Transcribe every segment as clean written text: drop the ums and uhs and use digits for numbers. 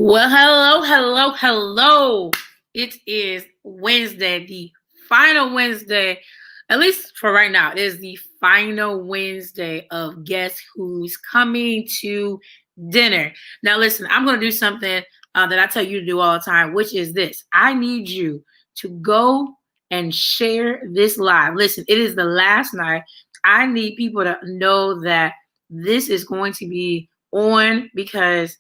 Well, hello, hello, hello. It is Wednesday, the final Wednesday, at least for right now. It is the final Wednesday of Guess Who's Coming to Dinner. Now, listen, I'm going to do something that I tell you to do all the time, which is this. I need you to go and share this live. Listen, it is the last night. I need people to know that this is going to be on because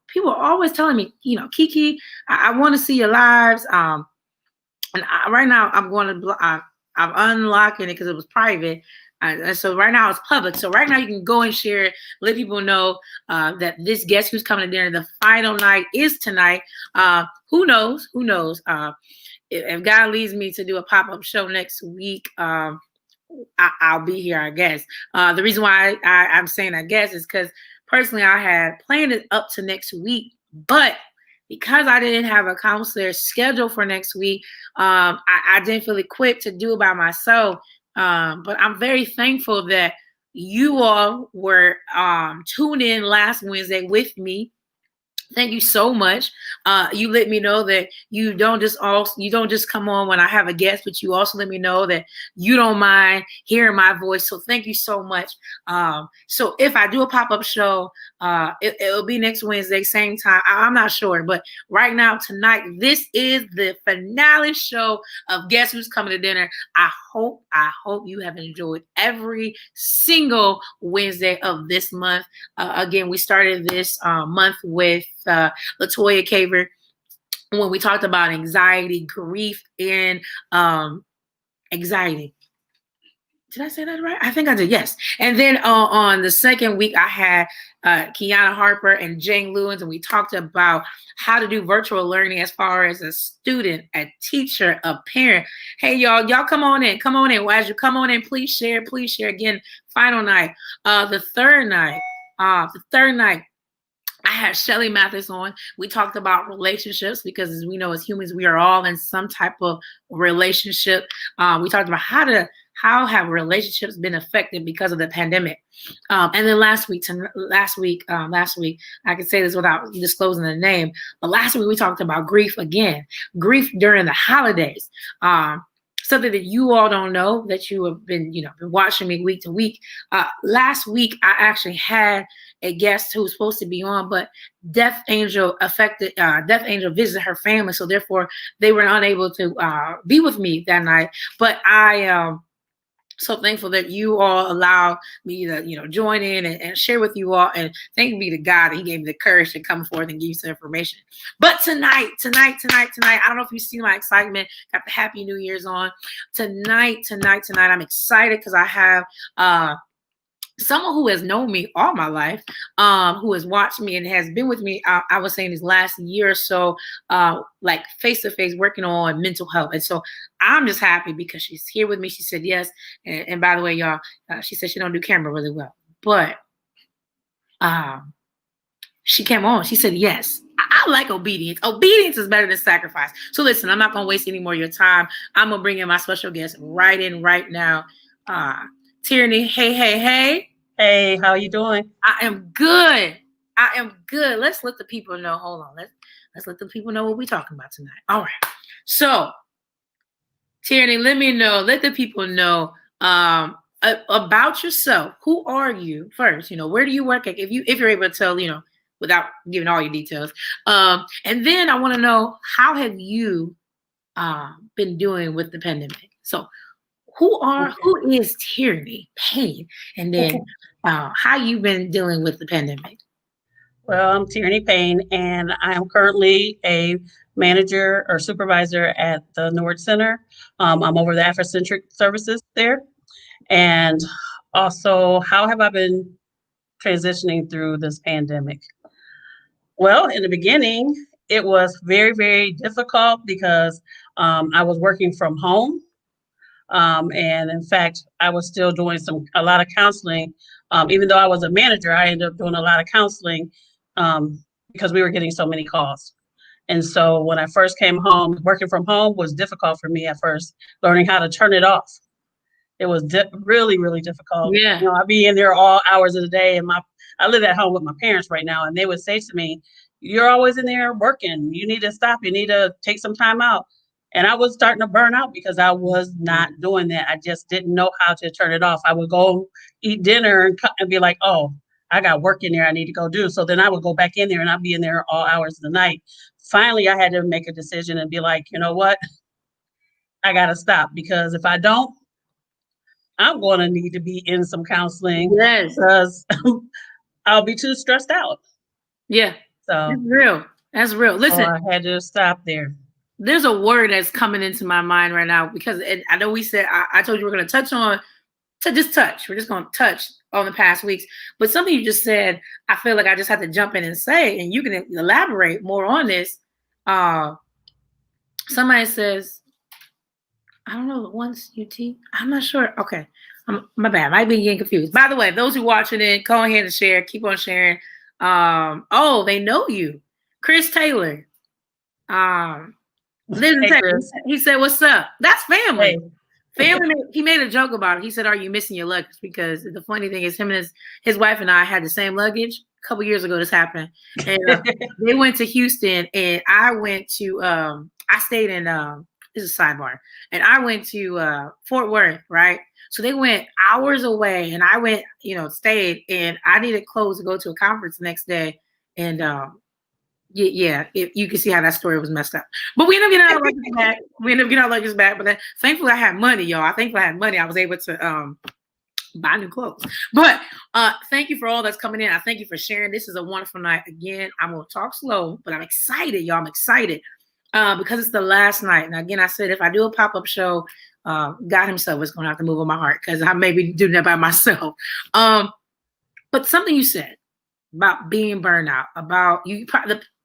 people are always telling me, Kiki, I want to see your lives. Right now I'm going to, I'm unlocking it because it was private. And so right now it's public. So right now you can go and share it, let people know that this Guest Who's Coming to Dinner, the final night is tonight. Who knows? Who knows? If God leads me to do a pop-up show next week, I'll be here, I guess. The reason why I'm saying I guess is because personally I had planned it up to next week, but because I didn't have a counselor scheduled for next week, I didn't feel equipped to do it by myself. But I'm very thankful that you all were tuned in last Wednesday with me. Thank you so much. You let me know that you don't just come on when I have a guest, but you also let me know that you don't mind hearing my voice. So thank you so much. So if I do a pop-up show, it'll be next Wednesday, same time. I'm not sure, but right now tonight, this is the finale show of Guess Who's Coming to Dinner. I hope you have enjoyed every single Wednesday of this month. Again, we started this month with Latoya Caver when we talked about anxiety, grief, and anxiety. Did I say that right? I think I did, yes. And then on the second week, I had Kiana Harper and Jane Lewins, and we talked about how to do virtual learning as far as a student, a teacher, a parent. Hey, y'all come on in. Come on in. Well, as you come on in, please share. Again, final night. The third night, I had Shelly Mathis on. We talked about relationships because, as we know, as humans, we are all in some type of relationship. We talked about how have relationships been affected because of the pandemic. And then last week, I can say this without disclosing the name, but last week we talked about grief again, grief during the holidays. Something that you all don't know that you have been watching me week to week. Last week, I actually had a guest who was supposed to be on, but Death Angel visited her family, so therefore they were unable to be with me that night. But I am so thankful that you all allowed me to join in and share with you all, and thank be to God that he gave me the courage to come forth and give you some information. But tonight, I don't know if you see my excitement, got the Happy New Year's on. Tonight, I'm excited because I have someone who has known me all my life, who has watched me and has been with me, I was saying this last year or so, like face-to-face working on mental health. And so I'm just happy because she's here with me. She said yes. And by the way, y'all, she said she don't do camera really well. But she came on. She said yes. I like obedience. Obedience is better than sacrifice. So listen, I'm not going to waste any more of your time. I'm going to bring in my special guest right now. Tierney, hey. Hey, how you doing? I am good. Let's let the people know. Hold on. Let's let the people know what we're talking about tonight. All right. So, Tierney, let the people know about yourself. Who are you first? Where do you work at? If you're able to tell, without giving all your details. And then I want to know, how have you been doing with the pandemic? So who is Tierney Payne? And then how you been dealing with the pandemic? Well, I'm Tierney Payne, and I am currently a manager or supervisor at the Nord Center. I'm over the Afrocentric services there. And also, how have I been transitioning through this pandemic? Well, in the beginning, it was very, very difficult because I was working from home. And in fact, I was still doing a lot of counseling. Even though I was a manager, I ended up doing a lot of counseling because we were getting so many calls. And so when I first came home, working from home was difficult for me at first, learning how to turn it off. It was really, really difficult. Yeah. I'd be in there all hours of the day, and I live at home with my parents right now, and they would say to me, you're always in there working. You need to stop. You need to take some time out. And I was starting to burn out because I was not doing that. I just didn't know how to turn it off. I would go eat dinner and be like, oh, I got work in there I need to go do. So then I would go back in there and I'd be in there all hours of the night. Finally, I had to make a decision and be like, you know what? I got to stop, because if I don't, I'm going to need to be in some counseling Yes. because I'll be too stressed out. Yeah. So That's real. That's real. Listen, I had to stop there. There's a word that's coming into my mind right now, because I know we said, I told you we're going to touch on, to just touch. We're just going to touch on the past weeks. But something you just said, I feel like I just had to jump in and say, and you can elaborate more on this. Somebody says, I don't know, once UT, I'm not sure. Okay. My bad. I might be getting confused. By the way, those who watching it, go ahead and share. Keep on sharing. Oh, they know you. Chris Taylor. Hey, he said, what's up? That's family. Hey. Family. He made a joke about it. He said, are you missing your luggage? Because the funny thing is, him and his wife and I had the same luggage. A couple years ago this happened. And they went to Houston, and I went to I stayed in this is a sidebar. And I went to Fort Worth, right? So they went hours away, and I went, stayed, and I needed clothes to go to a conference the next day. And yeah, you can see how that story was messed up. But we ended up getting our luggage back. But then, thankfully, I had money, y'all. I was able to buy new clothes. But thank you for all that's coming in. I thank you for sharing. This is a wonderful night. Again, I'm going to talk slow, but I'm excited, y'all. I'm excited because it's the last night. And again, I said, if I do a pop-up show, God himself is going to have to move on my heart, because I may be doing that by myself. But something you said about being burned out, about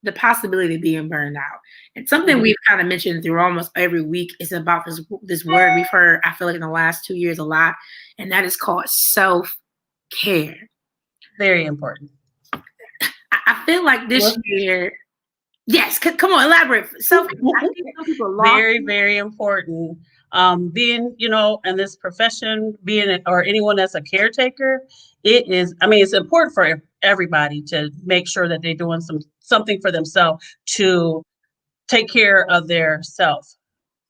the possibility of being burned out. And something we've kind of mentioned through almost every week is about this word we've heard, I feel like in the last 2 years a lot, and that is called self-care. Very important. I feel like this year, yes, come on, elaborate. Very, very important. Being, in this profession, or anyone that's a caretaker, it's important for everybody to make sure that they're doing something for themselves to take care of their self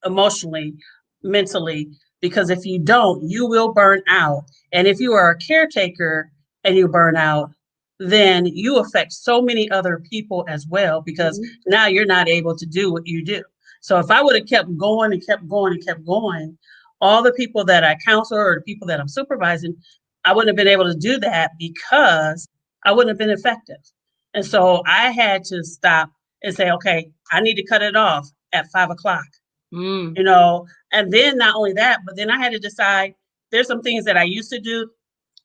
emotionally, mentally, because if you don't, you will burn out. And if you are a caretaker and you burn out, then you affect so many other people as well, because now you're not able to do what you do. So if I would have kept going and kept going and kept going, all the people that I counsel or the people that I'm supervising, I wouldn't have been able to do that because I wouldn't have been effective. And so I had to stop and say, okay, I need to cut it off at 5 o'clock. And then not only that, but then I had to decide, there's some things that I used to do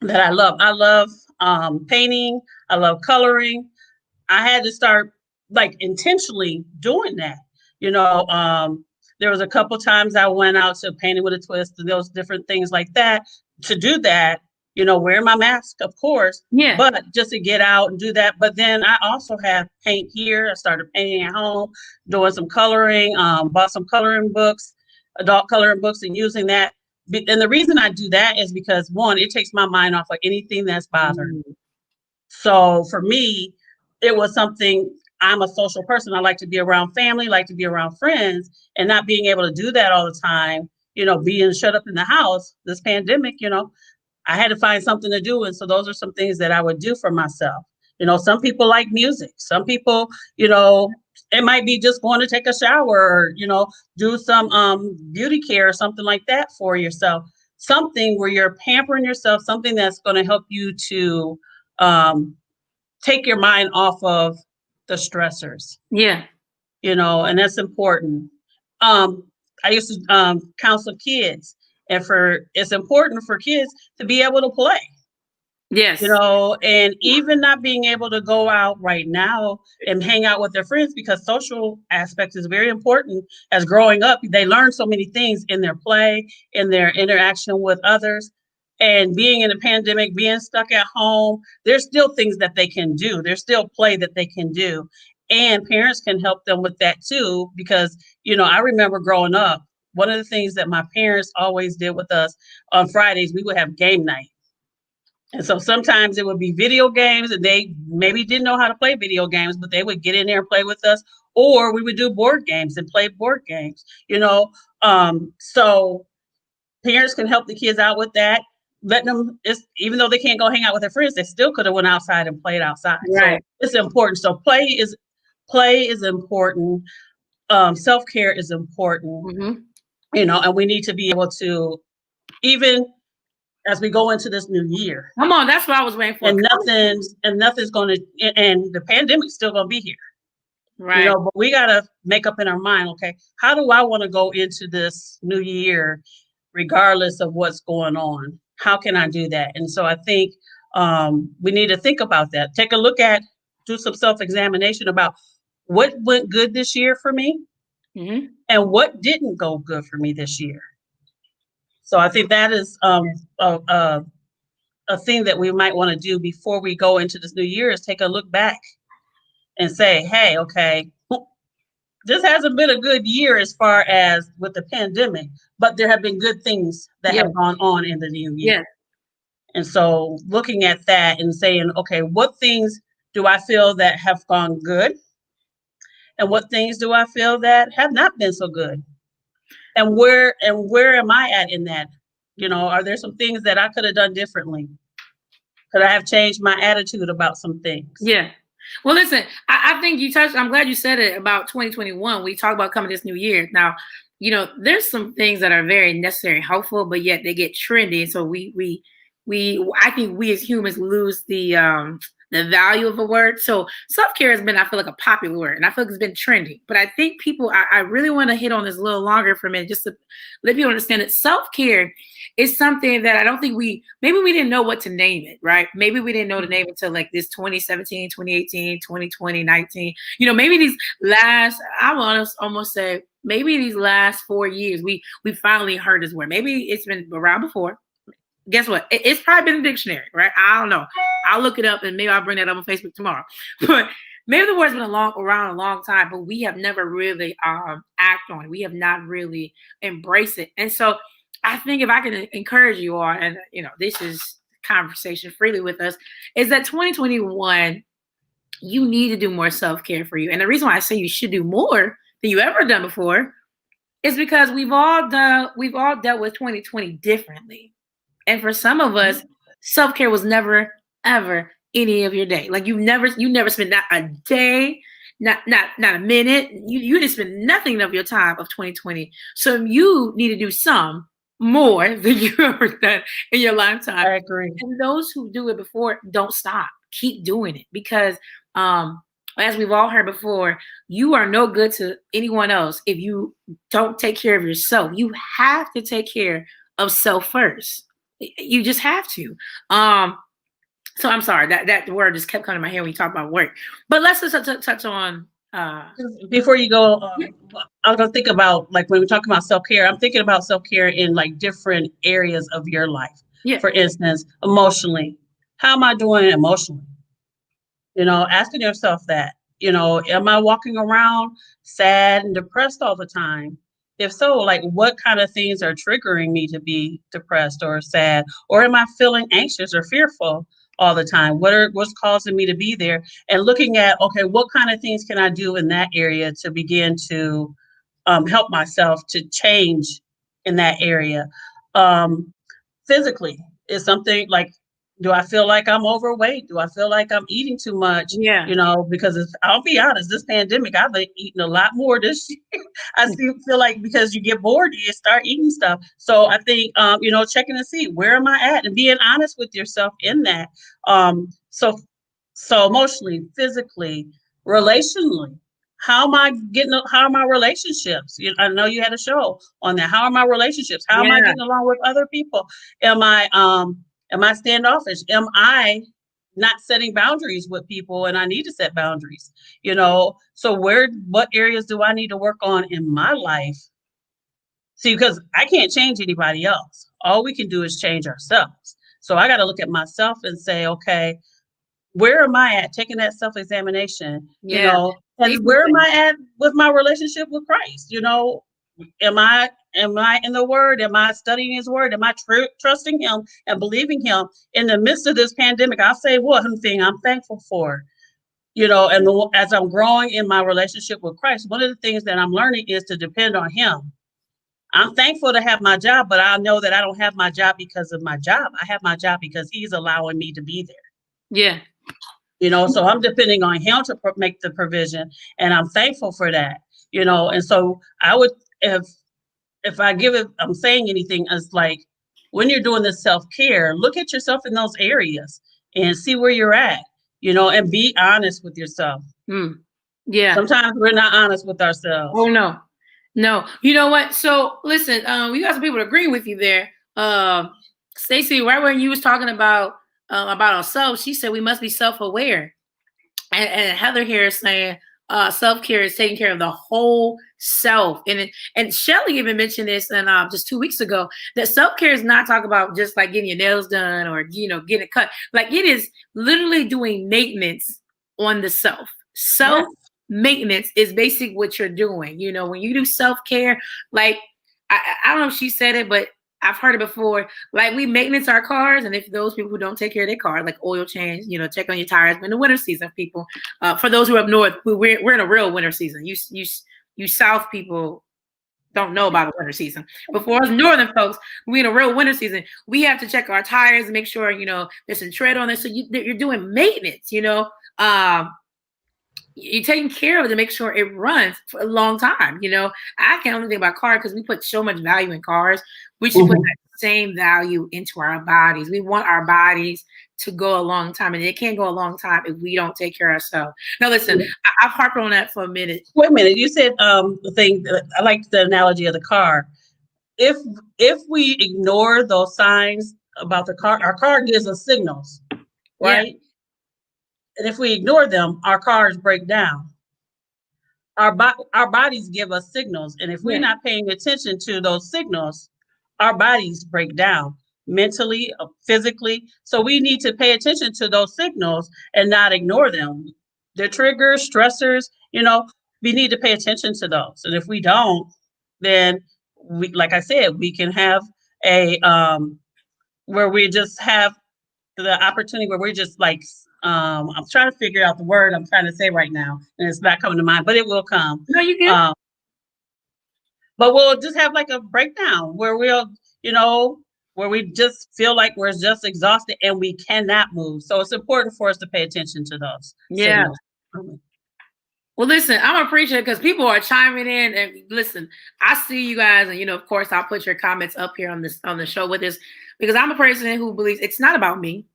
that I love. I love painting. I love coloring. I had to start intentionally doing that. There was a couple times I went out to Painting with a Twist and those different things like that. To do that, wearing my mask, of course, but just to get out and do that. But then I also have paint here. I started painting at home, doing some coloring, bought some coloring books, adult coloring books, and using that. And the reason I do that is because, one, it takes my mind off of anything that's bothering me. So for me, it was something. I'm a social person. I like to be around family, like to be around friends, and not being able to do that all the time, being shut up in the house, this pandemic, I had to find something to do. And so those are some things that I would do for myself. Some people like music. Some people, it might be just going to take a shower or, do some beauty care or something like that for yourself. Something where you're pampering yourself, something that's going to help you to take your mind off of the stressors. Yeah. And that's important. I used to counsel kids, and it's important for kids to be able to play. Yes. And even not being able to go out right now and hang out with their friends, because social aspect is very important. As growing up, they learn so many things in their play, in their interaction with others. And being in a pandemic, being stuck at home, there's still things that they can do. There's still play that they can do. And parents can help them with that too, because, I remember growing up, one of the things that my parents always did with us on Fridays, we would have game night. And so sometimes it would be video games, and they maybe didn't know how to play video games, but they would get in there and play with us, or we would do board games and play board games, you know. So parents can help the kids out with that. Let them, even though they can't go hang out with their friends, they still could have went outside and played outside. So Right. it's important. So play is important. Self-care is important, Hmm. and we need to be able to, even as we go into this new year, Come on, that's what I was waiting for. and nothing's going to, and the pandemic's still going to be here, Right. but we got to make up in our mind, okay, how do I want to go into this new year regardless of what's going on? How can I do that? And so I think we need to think about that. Take a look at, do some self-examination about what went good this year for me Hmm. and what didn't go good for me this year. So I think that is a thing that we might want to do before we go into this new year, is take a look back and say, hey, okay, this hasn't been a good year as far as with the pandemic, but there have been good things that Yeah. have gone on in the new year. Yeah. And so looking at that and saying, okay, what things do I feel that have gone good? And what things do I feel that have not been so good? And where am I at in that? Are there some things that I could have done differently? Could I have changed my attitude about some things? Yeah. Well, listen, I think you touched, I'm glad you said it about 2021. We talk about coming this new year. Now, there's some things that are very necessary and helpful, but yet they get trendy. So I think we as humans lose the value of a word. So self-care has been, I feel like, a popular word, and I feel like it's been trendy. But I think people, I really want to hit on this a little longer for a minute, just to let people understand that self-care is something that I don't think maybe we didn't know what to name it, right? Maybe we didn't know to name it until like this 2017, 2018, 2020, 19. Maybe these last, I want to almost say, maybe these last 4 years, we finally heard this word. Maybe it's been around before. Guess what? It's probably been in the dictionary, right? I don't know. I'll look it up and maybe I'll bring that up on Facebook tomorrow. But maybe the word's been around a long time, but we have never really act on it. We have not really embraced it. And so I think if I can encourage you all, and this is conversation freely with us, is that 2021, you need to do more self-care for you. And the reason why I say you should do more than you ever done before is because we've all dealt with 2020 differently. And for some of us, self-care was never, ever any of your day. Like you never spent not a day, not a minute. You didn't spend nothing of your time of 2020. So you need to do some more than you ever done in your lifetime. I agree. And those who do it before, don't stop. Keep doing it, because as we've all heard before, you are no good to anyone else if you don't take care of yourself. You have to take care of self first. You just have to. So I'm sorry that word just kept coming to my head when you talk about work. But let's just touch on. Before you go, I'm gonna think about, like, when we talk about self-care, I'm thinking about self-care in like different areas of your life. Yeah. For instance, emotionally, how am I doing emotionally? Asking yourself that. Am I walking around sad and depressed all the time? If so, like, what kind of things are triggering me to be depressed or sad? Or am I feeling anxious or fearful all the time? What's causing me to be there? And looking at, okay, what kind of things can I do in that area to begin to help myself to change in that area? Physically, is something like, do I feel like I'm overweight? Do I feel like I'm eating too much? Yeah. Because I'll be honest, this pandemic, I've been eating a lot more this year. I feel like, because you get bored, you start eating stuff. So I think, checking to see, where am I at, and being honest with yourself in that. So emotionally, physically, relationally, how are my relationships? I know you had a show on that. How are my relationships? How am I getting along with other people? Am I standoffish? Am I not setting boundaries with people, and I need to set boundaries? So what areas do I need to work on in my life? See, because I can't change anybody else. All we can do is change ourselves. So I got to look at myself and say, okay, where am I at? Taking that self-examination, Yeah. and where am I at with my relationship with Christ? Am I Am I in the word? Am I studying his word? Am I trusting him and believing him in the midst of this pandemic? I'll say one thing I'm thankful for, and as I'm growing in my relationship with Christ, one of the things that I'm learning is to depend on him. I'm thankful to have my job, but I know that I don't have my job because of my job. I have my job because he's allowing me to be there. Yeah. So I'm depending on him to make the provision, and I'm thankful for that. And so I would, if I give it, I'm saying anything, as like, when you're doing this self-care, look at yourself in those areas and see where you're at, and be honest with yourself. Yeah. Sometimes we're not honest with ourselves. Oh, no. You know what? So listen, we got some people agreeing with you there. Stacey, right when you was talking about ourselves, she said we must be self-aware. And Heather here is saying self-care is taking care of the whole self. And Shelly even mentioned this just 2 weeks ago, that self-care is not talking about just like getting your nails done or getting a cut. Like, it is literally doing maintenance on the self. Maintenance is basically what you're doing. When you do self-care, like I don't know if she said it, but I've heard it before. Like, we maintenance our cars, and if those people who don't take care of their car, like oil change, check on your tires in the winter season, people. For those who are up north, we're in a real winter season. You South people don't know about the winter season. But for us northern folks, we're in a real winter season. We have to check our tires and make sure there's some tread on there. So you're doing maintenance. You're taking care of it to make sure it runs for a long time. I can't only think about cars because we put so much value in cars. We should put that same value into our bodies. We want our bodies to go a long time, and it can't go a long time if we don't take care of ourselves. Now, listen, I've harped on that for a minute. Wait a minute. You said the thing. I like the analogy of the car. If we ignore those signs about the car, our car gives us signals, right? Yeah. And if we ignore them, our cars break down. Our bodies give us signals. And if we're not paying attention to those signals, our bodies break down mentally, physically. So we need to pay attention to those signals and not ignore them. They're triggers, stressors, we need to pay attention to those. And if we don't, then like I said, we can have where we just have the opportunity where we're just like, I'm trying to figure out the word I'm trying to say right now, and it's not coming to mind, but it will come. No, you can. But we'll just have like a breakdown where where we just feel like we're just exhausted and we cannot move. So it's important for us to pay attention to those signals. Well, listen, I'm appreciative because people are chiming in, and listen, I see you guys, and of course, I'll put your comments up here on the show with us, because I'm a person who believes it's not about me.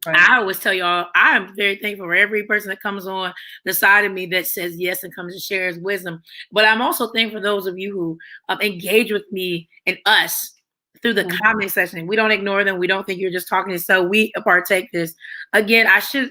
Right. I always tell y'all, I'm very thankful for every person that comes on the side of me that says yes and comes and shares wisdom. But I'm also thankful for those of you who engage with me and us through the comment section. We don't ignore them. We don't think you're just talking to, so we partake this. Again, I should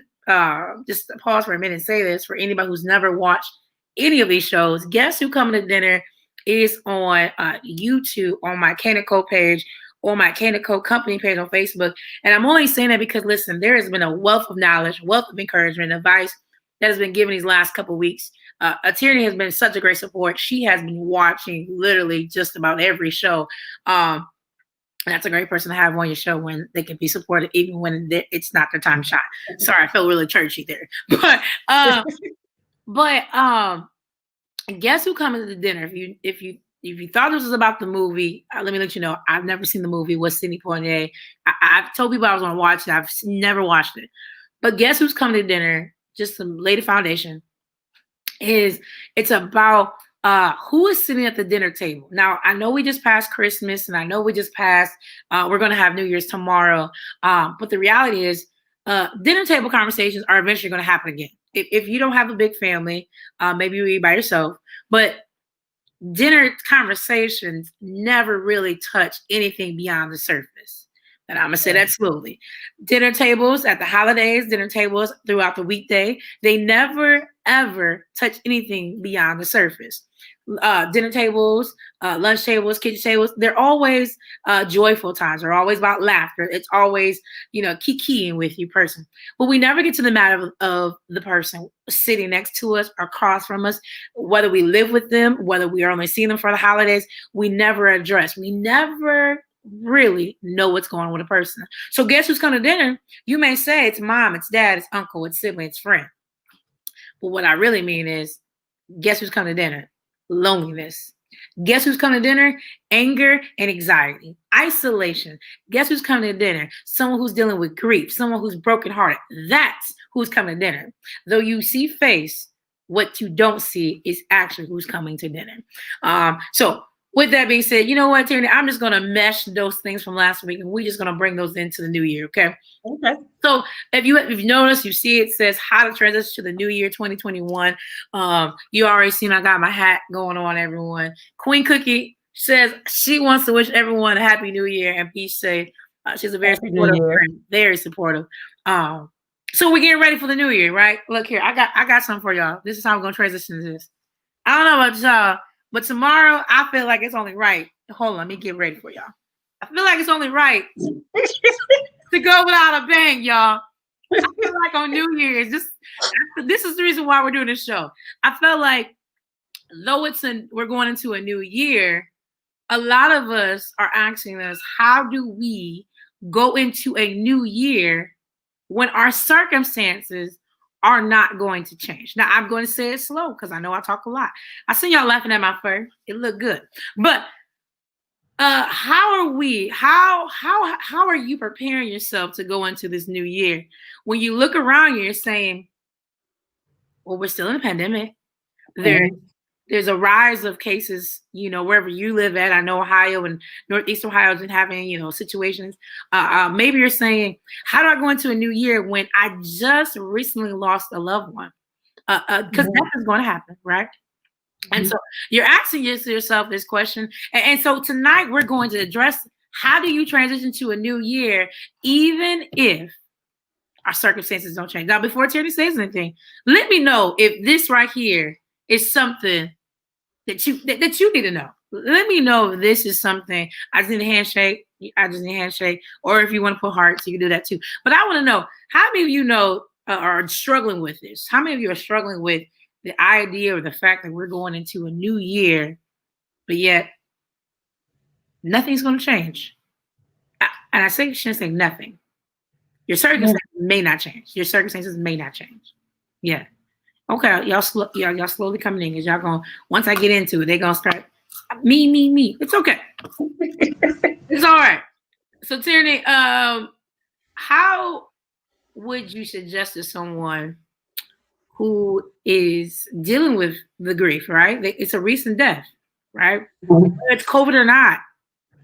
just pause for a minute and say this for anybody who's never watched any of these shows. Guess Who Coming to Dinner is on YouTube, on my Canico page, or my Canico company page on Facebook. And I'm only saying that because, listen, there has been a wealth of knowledge, wealth of encouragement, advice that has been given these last couple of weeks. Tierney has been such a great support. She has been watching literally just about every show. That's a great person to have on your show when they can be supported, even when it's not their time shot. Sorry, I felt really churchy there. But Guess Who Coming to the Dinner? If you thought this was about the movie, let me let you know, I've never seen the movie with Sidney Poitier. I've told people I was going to watch it. I've never watched it. But Guess Who's Coming to Dinner, just to lay the foundation, it's about who is sitting at the dinner table. Now, I know we just passed Christmas, and I know we just passed, we're going to have New Year's tomorrow. But the reality is dinner table conversations are eventually going to happen again. If you don't have a big family, maybe you eat by yourself, but dinner conversations never really touch anything beyond the surface. And I'm going to say that slowly. Dinner tables at the holidays, dinner tables throughout the weekday, they never, ever touch anything beyond the surface. Dinner tables, lunch tables, kitchen tables, they're always joyful times. They're always about laughter. It's always, kikiing with you person. But we never get to the matter of the person sitting next to us or across from us, whether we live with them, whether we are only seeing them for the holidays, we never address. We never really know what's going on with a person. So guess who's coming to dinner? You may say it's mom, it's dad, it's uncle, it's sibling, it's friend. But what I really mean is, guess who's coming to dinner? Loneliness. Guess who's coming to dinner? Anger and anxiety. Isolation. Guess who's coming to dinner? Someone who's dealing with grief, someone who's brokenhearted. That's who's coming to dinner. Though you see face, what you don't see is actually who's coming to dinner. So with that being said, you know what, Tierney? I'm just going to mesh those things from last week, and we're just going to bring those into the new year, okay? Okay. So if you've noticed, you see it says how to transition to the new year 2021. You already seen I got my hat going on, everyone. Queen Cookie says she wants to wish everyone a happy new year and be safe. She's a very supportive friend, very supportive. So we're getting ready for the new year, right? Look here, I got something for y'all. This is how I'm going to transition to this. I don't know about y'all, but tomorrow, I feel like it's only right. Hold on, let me get ready for y'all. I feel like it's only right to go without a bang, y'all. I feel like on New Year's, this is the reason why we're doing this show. I felt like though we're going into a new year, a lot of us are asking us, how do we go into a new year when our circumstances are not going to change? Now, I'm going to say it slow because I know I talk a lot. I seen y'all laughing at my fur. It looked good. But how are you preparing yourself to go into this new year? When you look around, you're saying, well, we're still in a pandemic. There's a rise of cases, wherever you live at. I know Ohio and Northeast Ohio has been having, situations. Maybe you're saying, how do I go into a new year when I just recently lost a loved one? Because death is going to happen, right? And so you're asking yourself this question. And so tonight we're going to address, how do you transition to a new year, even if our circumstances don't change? Now, before Tierney says anything, let me know if this right here is something that you need to know. Let me know if this is something. I just need a handshake. Or if you want to put hearts, you can do that too. But I want to know, how many of you are struggling with this? How many of you are struggling with the idea or the fact that we're going into a new year, but yet nothing's going to change? And I shouldn't say nothing. Your circumstances may not change. Your circumstances may not change. Yeah. Okay, y'all slowly coming in, because y'all going, once I get into it, they're going to start, me. It's okay. It's all right. So Tierney, how would you suggest to someone who is dealing with the grief, right? It's a recent death, right? Whether it's COVID or not,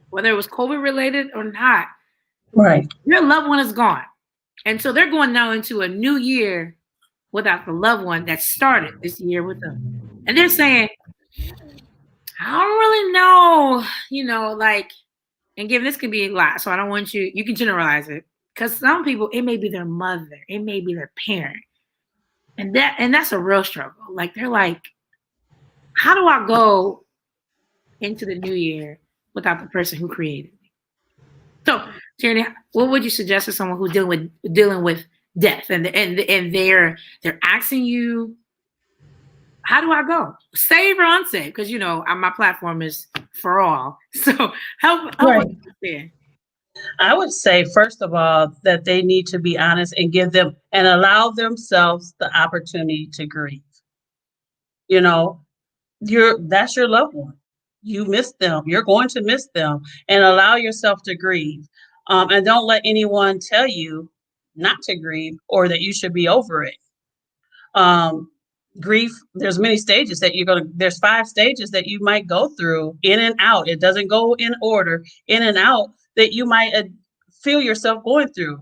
whether it was COVID related or not, right? Your loved one is gone. And so they're going now into a new year without the loved one that started this year with them. And they're saying, I don't really know, and given this can be a lot, so I don't want you can generalize it. Because some people, it may be their mother, it may be their parent. And that's a real struggle. Like, they're like, how do I go into the new year without the person who created me? So, Tierney, what would you suggest to someone who's dealing with death and they're asking you, how do I go? Save or unsave? Because my platform is for all. So help right. There. I would say, first of all, that they need to be honest and give them and allow themselves the opportunity to grieve. That's your loved one. You miss them. You're going to miss them, and allow yourself to grieve. And don't let anyone tell you not to grieve or that you should be over it. Grief, there's many stages that there's 5 stages that you might go through, in and out. It doesn't go in order, in and out, that you might feel yourself going through.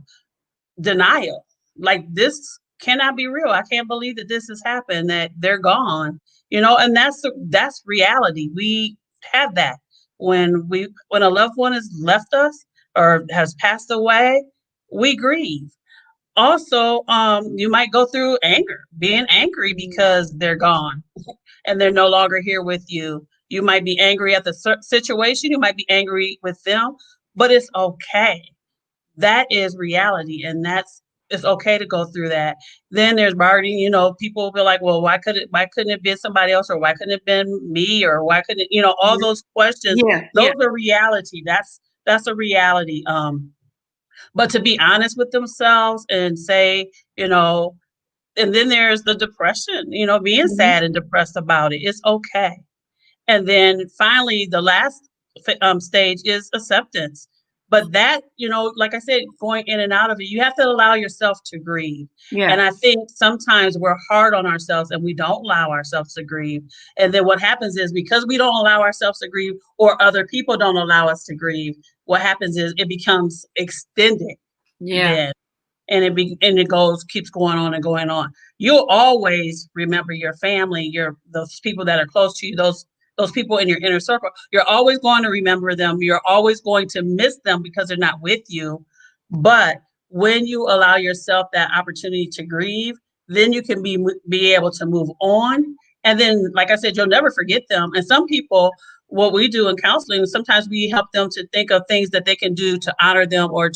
Denial, like, this cannot be real. I can't believe that this has happened, that they're gone, and that's reality. We have that when a loved one has left us. or has passed away, we grieve. Also, you might go through anger, being angry because they're gone and they're no longer here with you. You might be angry at the situation, you might be angry with them, but it's okay. That is reality, and it's okay to go through that. Then there's bargaining, people will be like, well, why couldn't it be somebody else, or why couldn't it been me, or why couldn't it, all those questions. Yeah, Those yeah. are reality. That's a reality. But to be honest with themselves and say, and then there's the depression, being Mhm. sad and depressed about it. It's okay. And then finally, the last stage is acceptance. But that, like I said, going in and out of it, you have to allow yourself to grieve. Yeah. And I think sometimes we're hard on ourselves and we don't allow ourselves to grieve. And then what happens is, because we don't allow ourselves to grieve, or other people don't allow us to grieve, what happens is it becomes extended Yeah. then. And it keeps going on and going on. You'll always remember your family, those people that are close to you, those people in your inner circle. You're always going to remember them. You're always going to miss them because they're not with you. But when you allow yourself that opportunity to grieve, then you can be able to move on. And then, like I said, you'll never forget them. And some people, what we do in counseling, sometimes we help them to think of things that they can do to honor them, or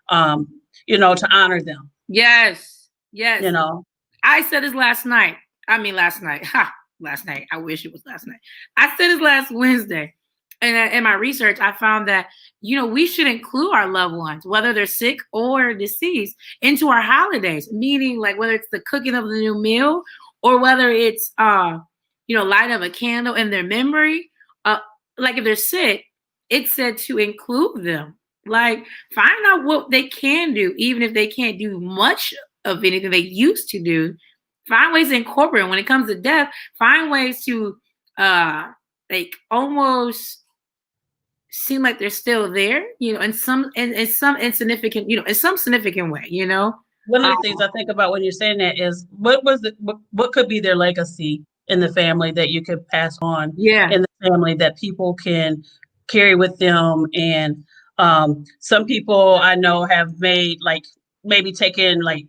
um, to honor them, Yes. Yes. you know. I said this last night. I mean, last night. Ha! Last night. I wish it was last night. I said this last Wednesday. And in my research, I found that, we should include our loved ones, whether they're sick or deceased, into our holidays, meaning like whether it's the cooking of the new meal, or whether it's, light of a candle in their memory. Like if they're sick, it's said to include them. Like, find out what they can do, even if they can't do much of anything they used to do. Find ways to incorporate. When it comes to death, find ways to like almost seem like they're still there, in some insignificant, in some significant way, One of Um, the things I think about when you're saying that is, what could be their legacy in the family that you could pass on yeah, in the family that people can carry with them. And some people I know have made, like, maybe taken like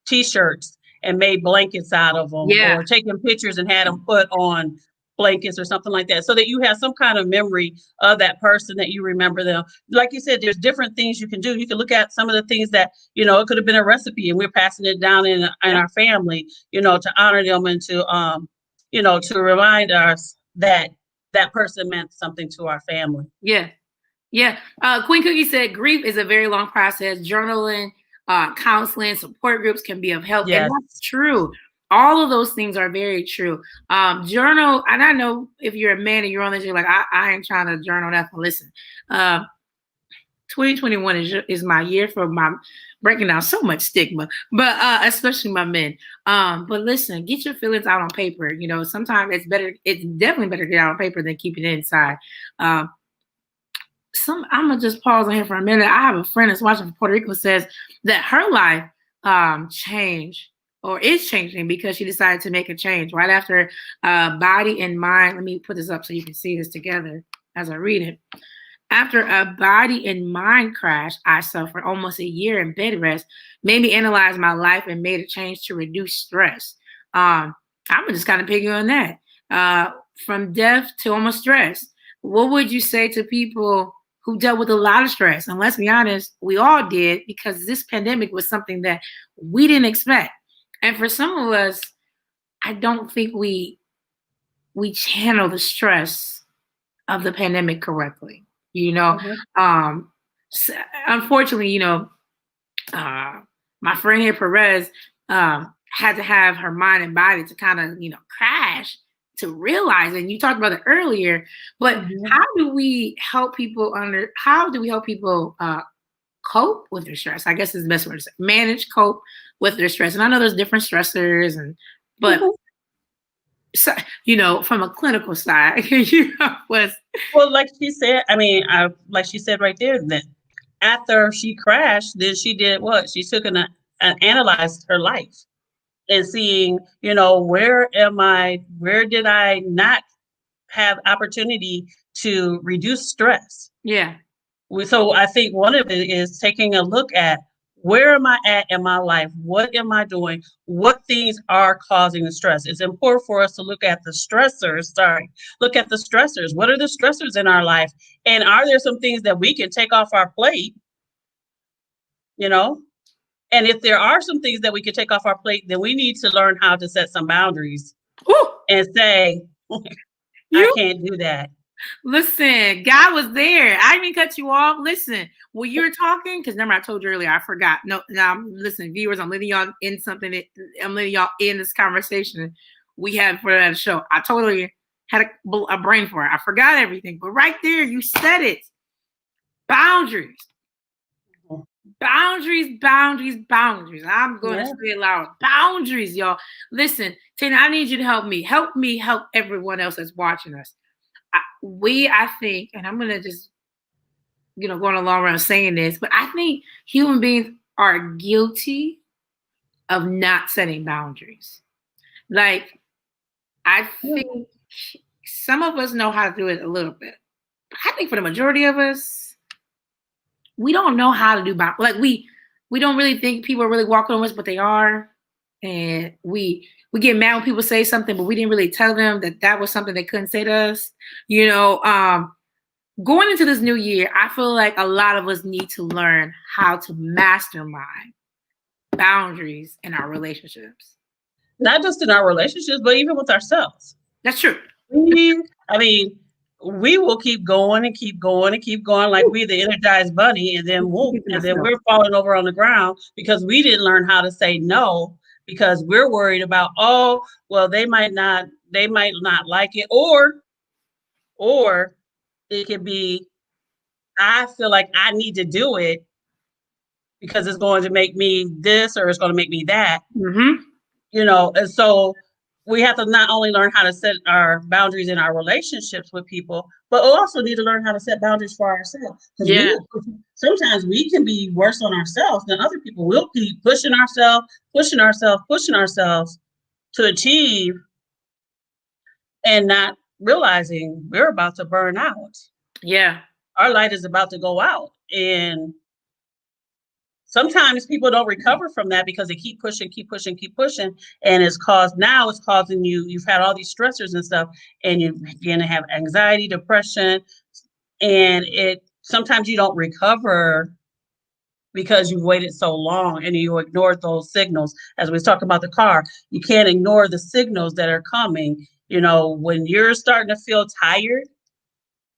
t-shirts and made blankets out of them, yeah, or taken pictures and had them put on blankets or something like that, so that you have some kind of memory of that person, that you remember them. Like you said, there's different things you can do. You can look at some of the things that, it could have been a recipe and we're passing it down in our family, to honor them, and to remind us that that person meant something to our family. yeah. Yeah. Queen Cookie said grief is a very long process. Journaling, counseling, support groups can be of help. And Yes. that's true. All of those things are very true. Journal, and I know if you're a man and you're on this, you're like, I ain't trying to journal nothing. Listen, 2021 is my year for my breaking down so much stigma, but especially my men. But listen, get your feelings out on paper. Sometimes it's definitely better to get out on paper than keep it inside. Um, I'm gonna just pause on here for a minute. I have a friend that's watching from Puerto Rico, says that her life changed, or is changing, because she decided to make a change right after body and mind. Let me put this up so you can see this together as I read it. After a body and mind crash, I suffered almost a year in bed rest, made me analyze my life and made a change to reduce stress. I'm just kind of picking on that. From death to almost stress. What would you say to people who dealt with a lot of stress? And let's be honest, we all did, because this pandemic was something that we didn't expect. And for some of us, I don't think we channel the stress of the pandemic correctly. Um, unfortunately, my friend here, Perez, had to have her mind and body to kind of, crash to realize. And you talked about it earlier, but how do we help people cope with their stress? I guess is the best word to say. Manage, cope with their stress. And I know there's different stressors, but from a clinical side, was Well, like she said, like she said right there, that after she crashed, then she did what? She took and analyzed her life, and seeing, where am I? Where did I not have opportunity to reduce stress? yeah, So I think one of it is taking a look at where am I at in my life? What am I doing? What things are causing the stress? It's important for us to look at the stressors. Sorry, look at the stressors. What are the stressors in our life? And are there some things that we can take off our plate? You know, and if there are some things that we can take off our plate, then we need to learn how to set some boundaries Woo! and say, I You can't do that. listen, God was there. I didn't cut you off. Listen, when you're talking, because remember I told you earlier, I forgot. No, now listen, viewers, I'm letting y'all in something. I'm letting y'all in this conversation we had for that show. I totally had a brain for it. I forgot everything, but right there, you said it. Boundaries. Boundaries, boundaries, boundaries. I'm going to say it loud. Boundaries, y'all. Listen, Tina, I need you to help me. Help me help everyone else that's watching us. I think, and I'm going to just, going along around saying this, but I think human beings are guilty of not setting boundaries. Like, I think some of us know how to do it a little bit. But I think for the majority of us, we don't know how to do boundaries. Like, we don't really think people are really walking on us, but they are. And we get mad when people say something, but we didn't really tell them that was something they couldn't say to us. Going into this new year, I feel like a lot of us need to learn how to mastermind boundaries in our relationships. Not just in our relationships, but even with ourselves. That's true. We will keep going and keep going and keep going like we the Energized Bunny, and then we're falling over on the ground because we didn't learn how to say no, because we're worried about, oh, well, they might not like it, or it could be, I feel like I need to do it because it's going to make me this or it's going to make me that. Mm-hmm. And so we have to not only learn how to set our boundaries in our relationships with people, but also need to learn how to set boundaries for ourselves. Yeah. Sometimes we can be worse on ourselves than other people. We'll keep pushing ourselves to achieve and not realizing we're about to burn out. Yeah. Our light is about to go out. And sometimes people don't recover from that because they keep pushing. And it's causing you've had all these stressors and stuff, and you're going to have anxiety, depression, and sometimes you don't recover because you've waited so long and you ignored those signals. As we was talking about the car, you can't ignore the signals that are coming. When you're starting to feel tired,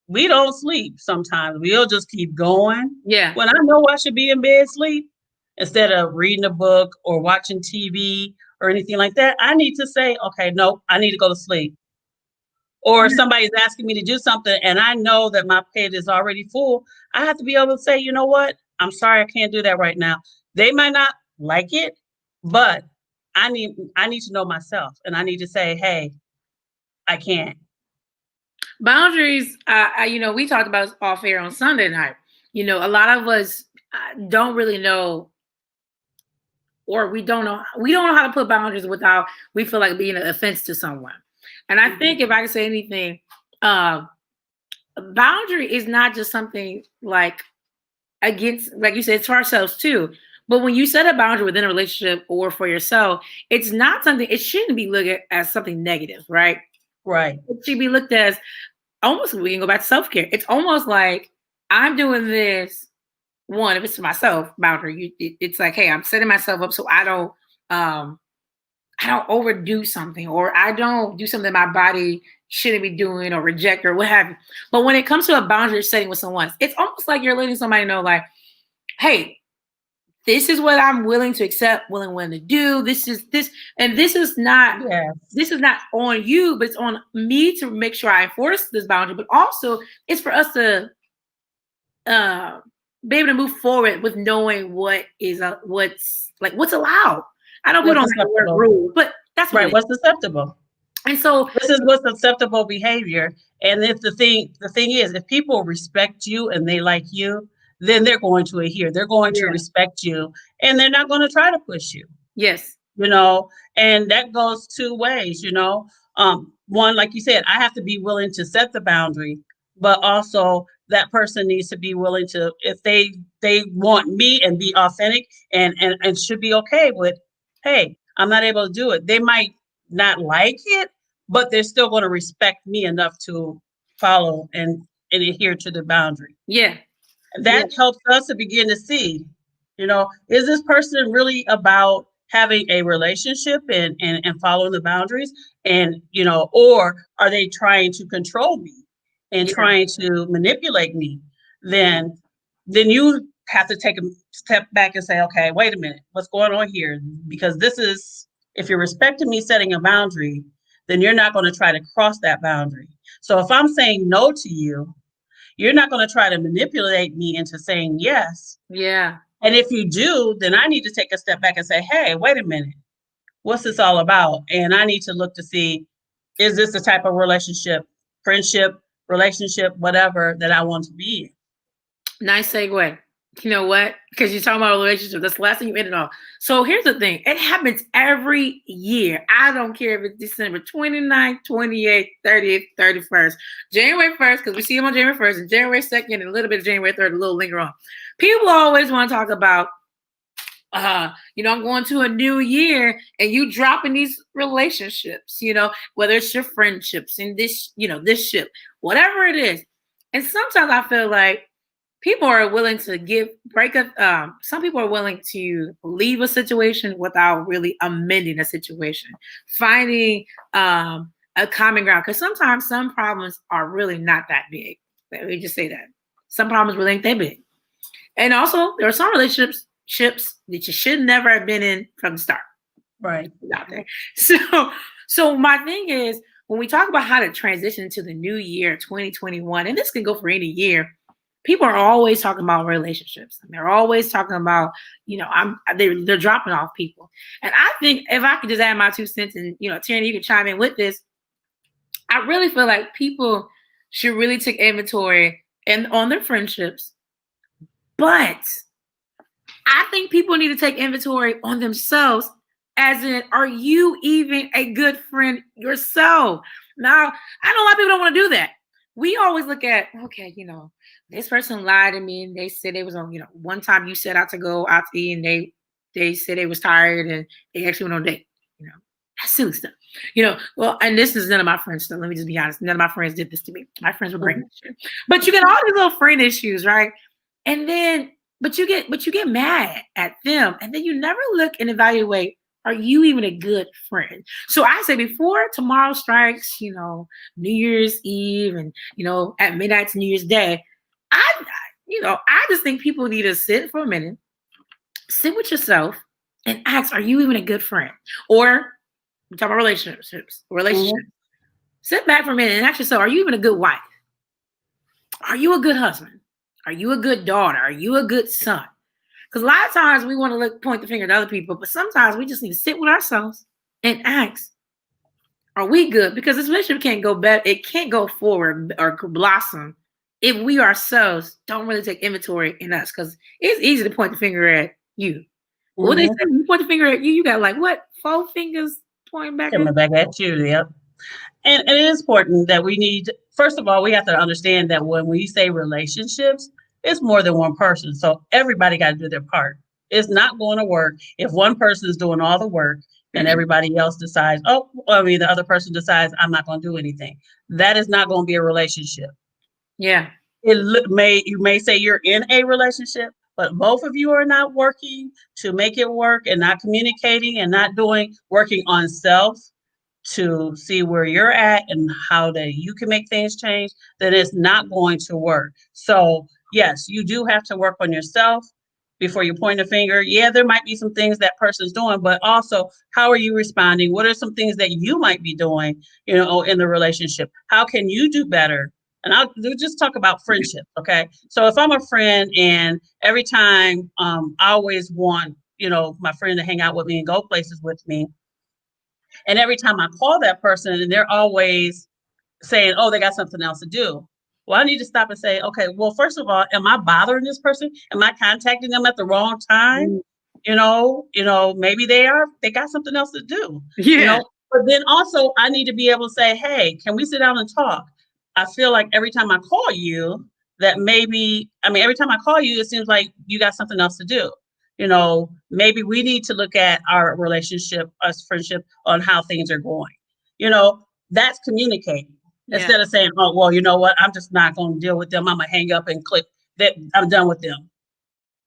we don't sleep sometimes. We'll just keep going. Yeah. When I know I should be in bed sleep, instead of reading a book or watching TV or anything like that, I need to say, okay, no, I need to go to sleep. Or if somebody's asking me to do something and I know that my plate is already full, I have to be able to say, you know what? I'm sorry, I can't do that right now. They might not like it, but I need to know myself, and I need to say, hey, I can't. Boundaries, we talked about this off air on Sunday night. A lot of us don't really know, or we don't know how to put boundaries without we feel like being an offense to someone. And I think if I can say anything, boundary is not just something like against, like you said, it's for ourselves too. But when you set a boundary within a relationship or for yourself, it's not something, it shouldn't be looked at as something negative, right? Right. It should be looked as almost, we can go back to self-care. It's almost like I'm doing this, one, if it's to myself, boundary, it's like, hey, I'm setting myself up so I don't overdo something, or I don't do something my body shouldn't be doing or reject or what have you. But when it comes to a boundary setting with someone, it's almost like you're letting somebody know, like, hey, this is what I'm willing to accept, willing to do. This is not on you, but it's on me to make sure I enforce this boundary. But also, it's for us to be able to move forward with knowing what's allowed. I know people don't like the word rule, but that's right. What's acceptable. And so this is what's acceptable behavior. And if the thing is, if people respect you and they like you, then they're going to adhere. They're going to respect you, and they're not going to try to push you. Yes. And that goes two ways, one, like you said, I have to be willing to set the boundary, but also that person needs to be willing to, if they want me and be authentic and should be okay with, hey, I'm not able to do it. They might not like it, but they're still going to respect me enough to follow and adhere to the boundary. Yeah. That helps us to begin to see, is this person really about having a relationship and following the boundaries? And, or are they trying to control me and Yeah. trying to manipulate me? Then you have to take a step back and say, okay, wait a minute, what's going on here? Because if you're respecting me setting a boundary, then you're not going to try to cross that boundary. So if I'm saying no to you, you're not going to try to manipulate me into saying yes. Yeah. And if you do, then I need to take a step back and say, hey, wait a minute, what's this all about? And I need to look to see, is this the type of relationship, friendship, relationship, whatever that I want to be in? Nice segue. You know what? Because you're talking about a relationship. That's the last thing you ended on. So here's the thing. It happens every year. I don't care if it's December 29th, 28th, 30th, 31st, January 1st, because we see them on January 1st, and January 2nd, and a little bit of January 3rd, a little linger on. People always want to talk about, I'm going to a new year, and you dropping these relationships, whether it's your friendships and this, this ship, whatever it is. And sometimes I feel like people are willing to break up. Some people are willing to leave a situation without really amending a situation, finding a common ground. Because sometimes some problems are really not that big. Let me just say that. Some problems really ain't that big. And also, there are some relationships that you should never have been in from the start. Right. Out there. So my thing is, when we talk about how to transition to the new year, 2021, and this can go for any year, people are always talking about relationships. And they're always talking about, they're dropping off people. And I think if I could just add my 2 cents, and Tierney, you can chime in with this. I really feel like people should really take inventory on their friendships. But I think people need to take inventory on themselves, as in, are you even a good friend yourself? Now, I know a lot of people don't want to do that. We always look at, okay, this person lied to me and they said they was on, one time you set out to go out to eat and they said they was tired and they actually went on a date. That's silly stuff. Well, and this is none of my friends stuff. Let me just be honest. None of my friends did this to me. My friends were great. Mm-hmm. But you get all these little friend issues, right? And then, but you get mad at them, and then you never look and evaluate, are you even a good friend? So I say, before tomorrow strikes, New Year's Eve and, at midnight to New Year's Day, I just think people need to sit for a minute, sit with yourself and ask, are you even a good friend? Or we talk about relationships. Mm-hmm. Sit back for a minute and ask yourself, are you even a good wife? Are you a good husband? Are you a good daughter? Are you a good son? Because a lot of times we want to point the finger at other people, but sometimes we just need to sit with ourselves and ask, are we good? Because this relationship can't go better. It can't go forward or blossom if we ourselves don't really take inventory in us. Because it's easy to point the finger at you. Mm-hmm. What they say, you point the finger at you, you got like, what, 4 fingers pointing back at you? Yep. And it is important that first of all, we have to understand that when we say relationships, it's more than one person. So everybody got to do their part. It's not going to work if one person is doing all the work and everybody else decides, the other person decides, I'm not going to do anything. That is not going to be a relationship. Yeah. You may say you're in a relationship, but both of you are not working to make it work and not communicating and not working on self to see where you're at and how that you can make things change, then it's not going to work. So yes, you do have to work on yourself before you point a finger. Yeah, there might be some things that person's doing, but also how are you responding? What are some things that you might be doing, in the relationship? How can you do better? And I'll just talk about friendship, okay? So if I'm a friend and every time I always want, my friend to hang out with me and go places with me, and every time I call that person and they're always saying, they got something else to do. Well, I need to stop and say, okay, well, first of all, am I bothering this person? Am I contacting them at the wrong time? Maybe they got something else to do. Yeah. But then also I need to be able to say, hey, can we sit down and talk? I feel like every time I call you, that maybe, I mean, every time I call you, it seems like you got something else to do. Maybe we need to look at our relationship, us friendship, on how things are going. That's communicating Yeah. instead of saying, oh, well, you know what? I'm just not going to deal with them. I'm going to hang up and click that I'm done with them.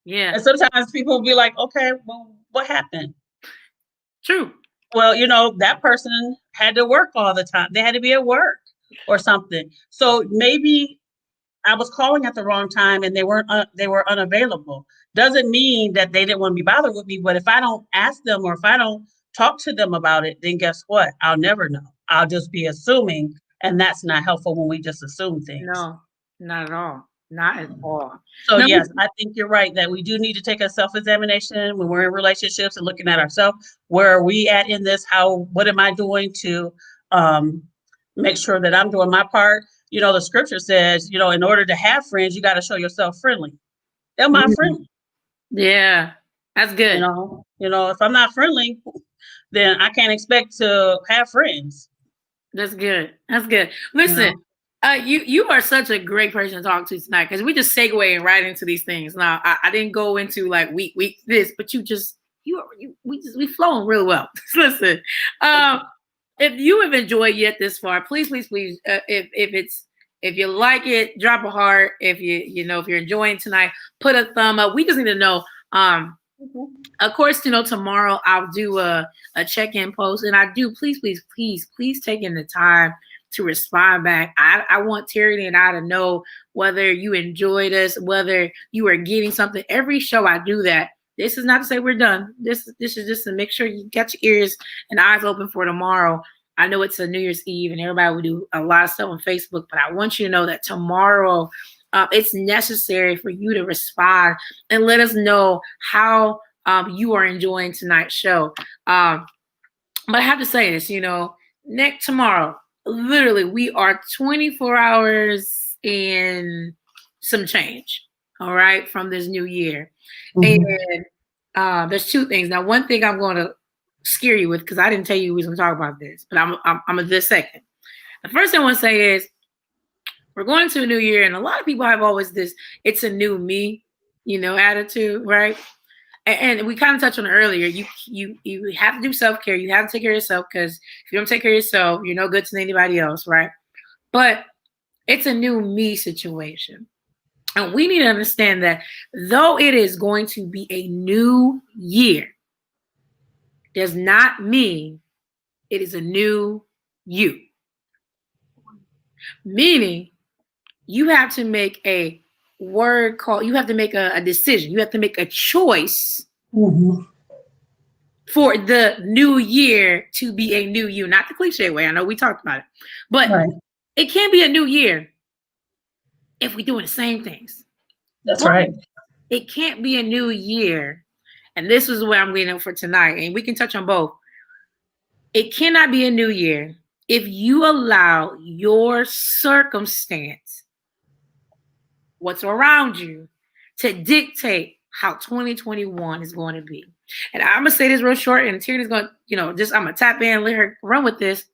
Yeah. And sometimes people will be like, okay, well, what happened? True. Well, that person had to work all the time. They had to be at work or something. So maybe I was calling at the wrong time and they were unavailable. Doesn't mean that they didn't want to be bothered with me, but if I don't ask them or if I don't talk to them about it, then guess what? I'll never know. I'll just be assuming, and that's not helpful when we just assume things. No, not at all. Not at all. So No, yes, I think you're right that we do need to take a self-examination when we're in relationships and looking at ourselves. Where are we at in this? What am I doing to make sure that I'm doing my part? The scripture says, in order to have friends, you got to show yourself friendly. They're my friend. Yeah, that's good. If I'm not friendly, then I can't expect to have friends. That's good. That's good. Listen, you are such a great person to talk to tonight because we just segue right into these things. Now, I didn't go into like week this, but we flowing real well. Listen, if you have enjoyed yet this far, please, if you like it, drop a heart. If if you're enjoying tonight, put a thumb up. We just need to know. Of course, tomorrow I'll do a check-in post, and I do please take in the time to respond back. I want Tierney and I to know whether you enjoyed us, whether you are getting something. Every show I do that. This is not to say we're done. This is just to make sure you got your ears and eyes open for tomorrow. I know it's a New Year's Eve and everybody will do a lot of stuff on Facebook, but I want you to know that tomorrow it's necessary for you to respond and let us know how you are enjoying tonight's show. But I have to say this, tomorrow, literally, we are 24 hours and some change, all right, from this new year. And there's two things. Now, one thing I'm going to scare you with, because I didn't tell you we was going to talk about this, but I'm going to this second. The first thing I want to say is we're going to a new year, and a lot of people have always this, it's a new me, attitude, right? And we kind of touched on it earlier. You have to do self-care. You have to take care of yourself, because if you don't take care of yourself, you're no good to anybody else, right? But it's a new me situation. And we need to understand that though it is going to be a new year, does not mean it is a new you. Meaning you have to make a word call. You have to make a decision. You have to make a choice for the new year to be a new you. Not the cliche way. I know we talked about it. But it can't be a new year if we're doing the same things. That's right. It can't be a new year. And this is where I'm getting for tonight. And we can touch on both. It cannot be a new year if you allow your circumstance, what's around you, to dictate how 2021 is going to be. And I'm going to say this real short, and Tierney's going to, I'm going to tap in and let her run with this.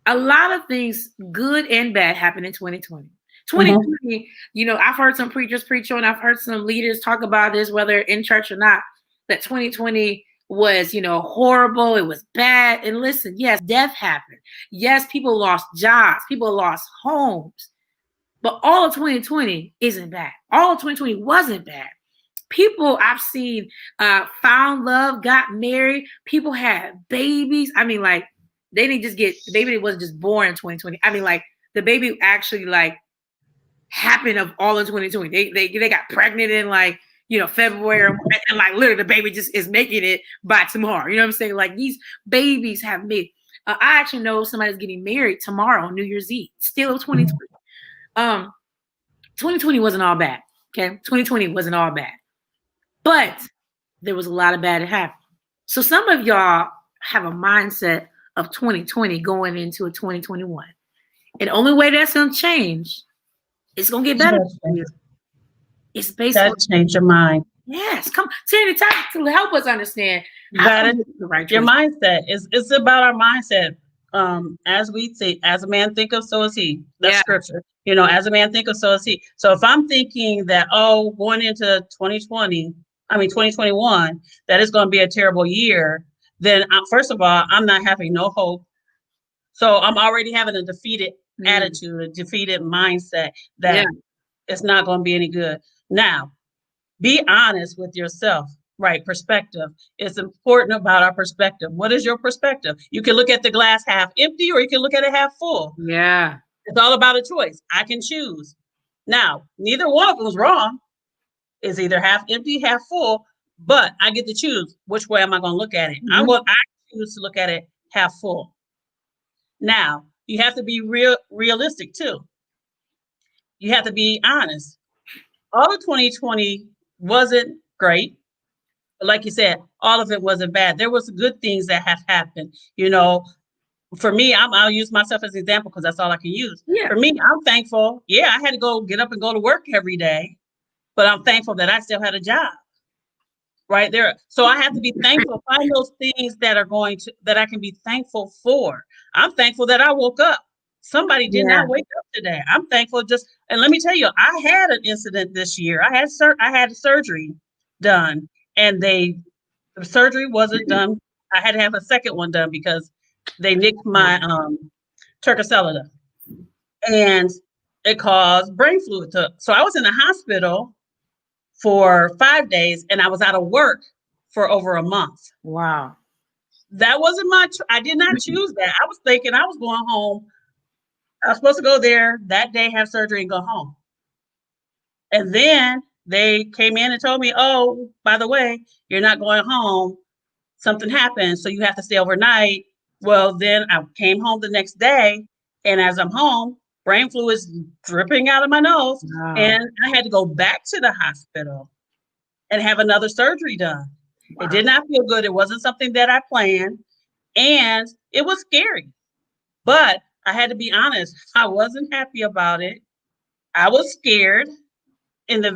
A lot of things, good and bad, happen in 2020. 2020, I've heard some preachers preach on, I've heard some leaders talk about this, whether in church or not, that 2020 was, horrible. It was bad. And listen, yes, death happened. Yes, people lost jobs. People lost homes. But all of 2020 isn't bad. All of 2020 wasn't bad. People I've seen found love, got married. People had babies. I mean, like, they didn't just get, the baby wasn't just born in 2020. I mean, like, the baby actually, like, happened of all in 2020. They got pregnant in, like, February, and like literally the baby just is making it by tomorrow. You know what I'm saying? Like, these babies have made. I actually know somebody's getting married tomorrow, New Year's Eve, still of 2020. 2020 wasn't all bad. Okay, 2020 wasn't all bad, but there was a lot of bad that happened. So some of y'all have a mindset of 2020 going into a 2021, and the only way that's gonna change, it's gonna get better. It's basically change your mind. Yes, come, Tierney, to help us understand. You got it. Your mindset it's about our mindset. As we think, as a man thinketh, so is he. That's scripture. As a man thinketh, so is he. So if I'm thinking that, going into 2021, that is going to be a terrible year, then first of all, I'm not having no hope. So I'm already having a defeated attitude, a defeated mindset that it's not going to be any good. Now, be honest with yourself, right? Perspective. It's important about our perspective. What is your perspective? You can look at the glass half empty or you can look at it half full. Yeah. It's all about a choice. I can choose. Now, neither one of them is wrong. It's either half empty, half full, but I get to choose which way am I going to look at it. I choose to look at it half full. Now, you have to be realistic too. You have to be honest. All of 2020 wasn't great. But like you said, all of it wasn't bad. There was good things that have happened. For me, I'll use myself as an example because that's all I can use. Yeah. For me, I'm thankful. Yeah, I had to get up and go to work every day, but I'm thankful that I still had a job right there. So I have to be thankful. Find those things that I can be thankful for. I'm thankful that I woke up. Somebody did not wake up today. I'm thankful and let me tell you, I had an incident this year. I had surgery done and the surgery wasn't done. I had to have a second one done because they nicked my Turcocellular and it caused brain fluid. So I was in the hospital for 5 days and I was out of work for over a month. Wow. That wasn't I did not choose that. I was thinking I was going home. I was supposed to go there that day, have surgery and go home. And then they came in and told me, oh, by the way, you're not going home. Something happened. So you have to stay overnight. Well, then I came home the next day. And as I'm home, brain fluid is dripping out of my nose. Wow. And I had to go back to the hospital and have another surgery done. Wow. It did not feel good. It wasn't something that I planned. And it was scary. But I had to be honest. I wasn't happy about it. I was scared in the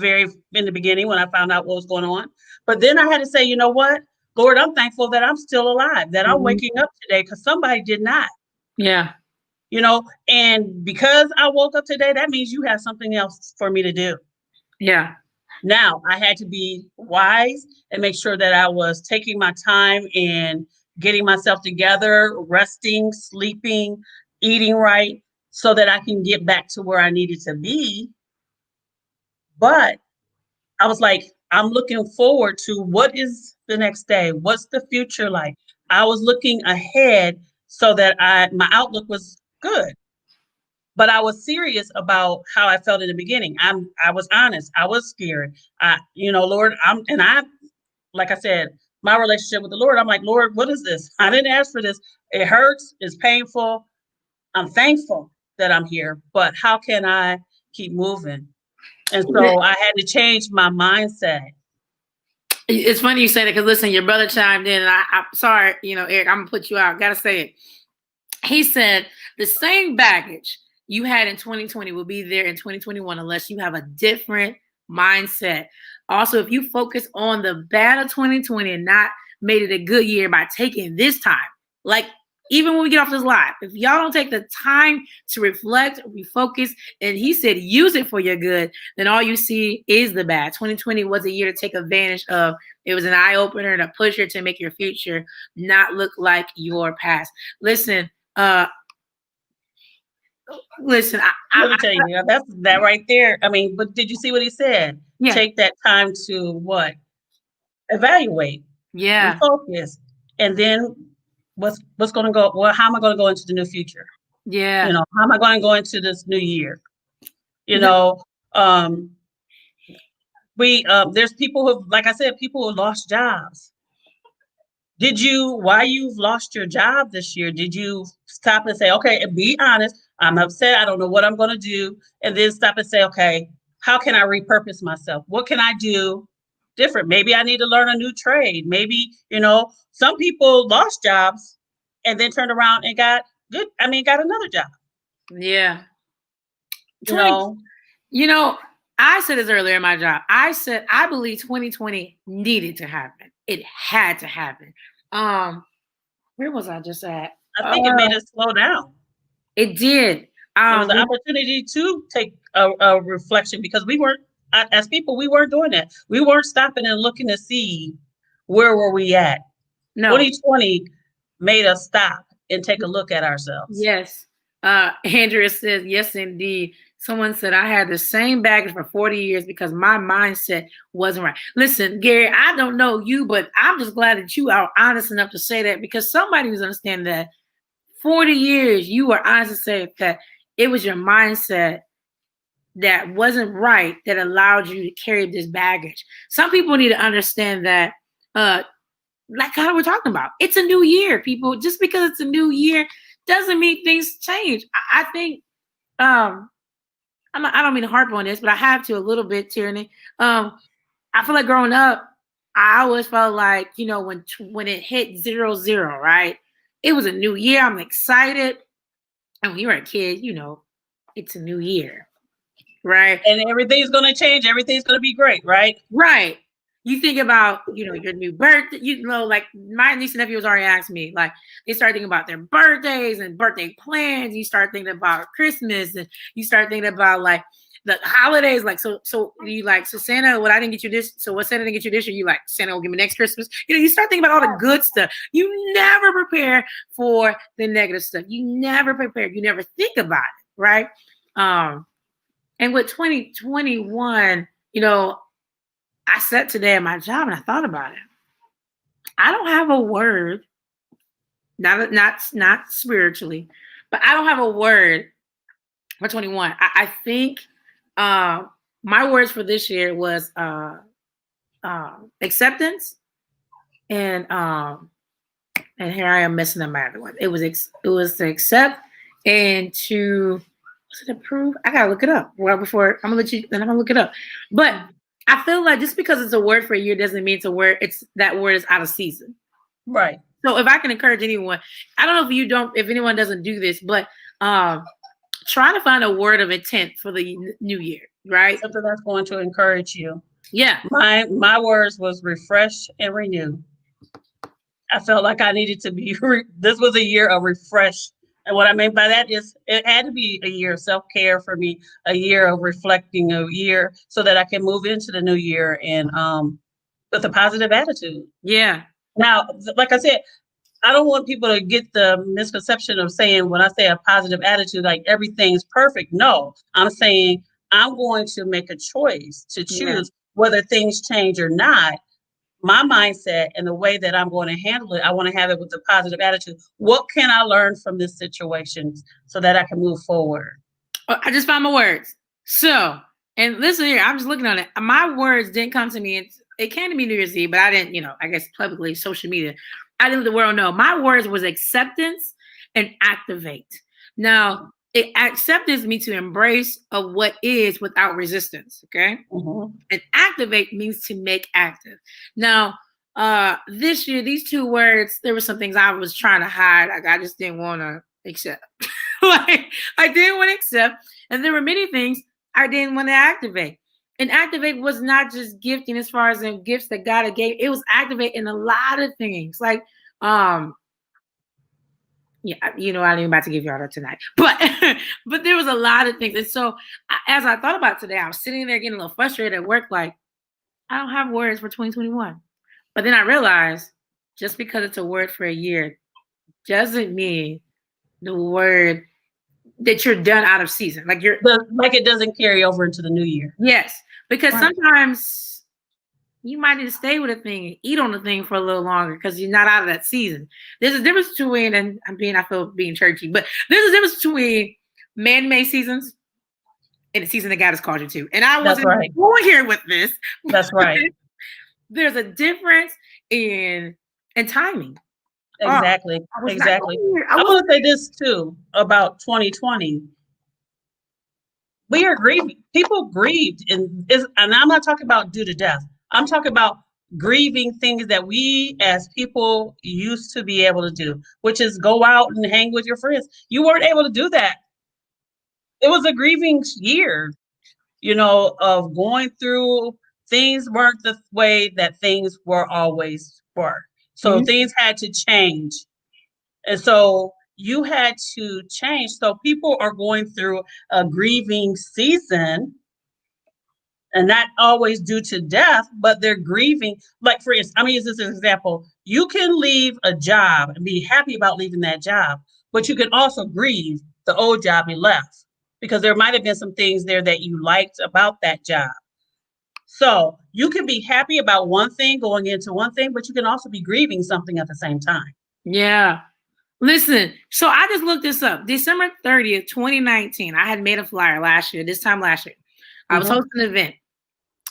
beginning when I found out what was going on. But then I had to say, you know what? Lord, I'm thankful that I'm still alive, that I'm waking up today because somebody did not. Yeah. And because I woke up today, that means you have something else for me to do. Yeah. Now I had to be wise and make sure that I was taking my time and getting myself together, resting, sleeping, eating right, so that I can get back to where I needed to be. But I was like, I'm looking forward to what is the next day? What's the future like? I was looking ahead so that my outlook was good. But I was serious about how I felt in the beginning. I was honest. I was scared. Lord, like I said, my relationship with the Lord, I'm like, Lord, what is this? I didn't ask for this. It hurts. It's painful. I'm thankful that I'm here, but how can I keep moving? And so I had to change my mindset. It's funny you say that because listen, your brother chimed in, and I'm sorry, Eric, I'm gonna put you out. Gotta say it. He said the same baggage you had in 2020 will be there in 2021 unless you have a different mindset. Also, if you focus on the bad of 2020 and not made it a good year by taking this time, like even when we get off this live, if y'all don't take the time to reflect, refocus, and he said use it for your good, then all you see is the bad. 2020 was a year to take advantage of. It was an eye opener and a pusher to make your future not look like your past. Listen, let me tell you, that's that right there. I mean, but did you see what he said? Yeah. Take that time to what? Evaluate. Yeah. Focus. And then what's going to go? Well, how am I going to go into the new future? Yeah. How am I going to go into this new year? There's people who, like I said, people who lost jobs. Why you've lost your job this year, did you stop and say, okay, and be honest, I'm upset, I don't know what I'm going to do, and then stop and say, okay, how can I repurpose myself? What can I do different? Maybe I need to learn a new trade. Maybe, some people lost jobs and then turned around and got another job. Yeah. I said this earlier in my job. I said, I believe 2020 needed to happen. It had to happen. Where was I just at? I think it made us slow down. It did. It was an Um, opportunity to take a reflection because we weren't, as people, we weren't doing that. We weren't stopping and looking to see where were we at. no, 2020 made us stop and take a look at ourselves. yes. Andrea says, yes, indeed. Someone said I had the same baggage for 40 years because my mindset wasn't right. Listen, Gary, I don't know you, but I'm just glad that you are honest enough to say that because somebody who's understanding that 40 years you were honest to say that it was your mindset that wasn't right that allowed you to carry this baggage. Some people need to understand that, like how we're talking about, it's a new year, people. Just because it's a new year doesn't mean things change. I think I don't mean to harp on this, but I have to a little bit, Tyranny. I feel like growing up, I always felt like, when it hit 0-0, right? It was a new year. I'm excited. And when you were a kid, it's a new year, right? And everything's going to change. Everything's going to be great, right? Right. You think about, your new birthday, like my niece and nephews already asked me, like they start thinking about their birthdays and birthday plans. You start thinking about Christmas and you start thinking about like the holidays. Like, so you like, so Santa, what I didn't get you this. So what Santa didn't get you this year? You like, Santa will give me next Christmas. You start thinking about all the good stuff. You never prepare for the negative stuff. You never prepare. You never think about it. Right. And with 2021, I sat today at my job and I thought about it. I don't have a word, not spiritually, but I don't have a word for 21. I think my words for this year was acceptance and here I am messing up my other one. It was to accept and to was it approve? I gotta look it up. Well, before I'm gonna let you, then I'm gonna look it up. But I feel like just because it's a word for a year doesn't mean it's a word. It's that word is out of season. Right. So if I can encourage anyone, I don't know if anyone doesn't do this, but try to find a word of intent for the new year, right? Something that's going to encourage you. Yeah. My words was refresh and renew. I felt like I needed to be, this was a year of refresh. And what I mean by that is it had to be a year of self-care for me, a year of reflecting, a year so that I can move into the new year and with a positive attitude. Yeah. Now, like I said, I don't want people to get the misconception of saying when I say a positive attitude, like everything's perfect. No, I'm saying I'm going to make a choice to choose whether things change or not. My mindset and the way that I'm going to handle it, I want to have it with a positive attitude. What can I learn from this situation so that I can move forward? I just found my words. So, and listen here, I'm just looking on it. My words didn't come to me. It came to me New Year's Eve, but I didn't, I guess publicly, social media. I didn't let the world know. My words was acceptance and activate. Now, acceptance means to embrace of what is without resistance. Okay. Mm-hmm. And activate means to make active. Now, this year, these two words, there were some things I was trying to hide. Like I just didn't want to accept. Like I didn't want to accept. And there were many things I didn't want to activate. And activate was not just gifting as far as the gifts that God had gave. It was activate in a lot of things. Like, yeah, I ain't even about to give y'all that tonight, but there was a lot of things. And so as I thought about today, I was sitting there getting a little frustrated at work. Like, I don't have words for 2021. But then I realized just because it's a word for a year doesn't mean the word that you're done out of season. Like it doesn't carry over into the new year. Yes, because sometimes you might need to stay with a thing and eat on the thing for a little longer because you're not out of that season. There's a difference between, and I feel being churchy, but there's a difference between man-made seasons and the season that God has called you to. And I wasn't born here with this. That's right. There's a difference in timing. Exactly. Exactly. I want to say this too about 2020. We are grieving. People grieved, and I'm not talking about due to death. I'm talking about grieving things that we as people used to be able to do, which is go out and hang with your friends. You weren't able to do that. It was a grieving year, of going through things weren't the way that things were always were. So things had to change. And so you had to change. So people are going through a grieving season, and not always due to death, but they're grieving. Like, for instance, I'm gonna use this as an example. You can leave a job and be happy about leaving that job, but you can also grieve the old job you left because there might have been some things there that you liked about that job. So you can be happy about one thing going into one thing, but you can also be grieving something at the same time. Yeah. Listen, so I just looked this up. December 30th, 2019. I had made a flyer last year, this time last year. I was hosting an event.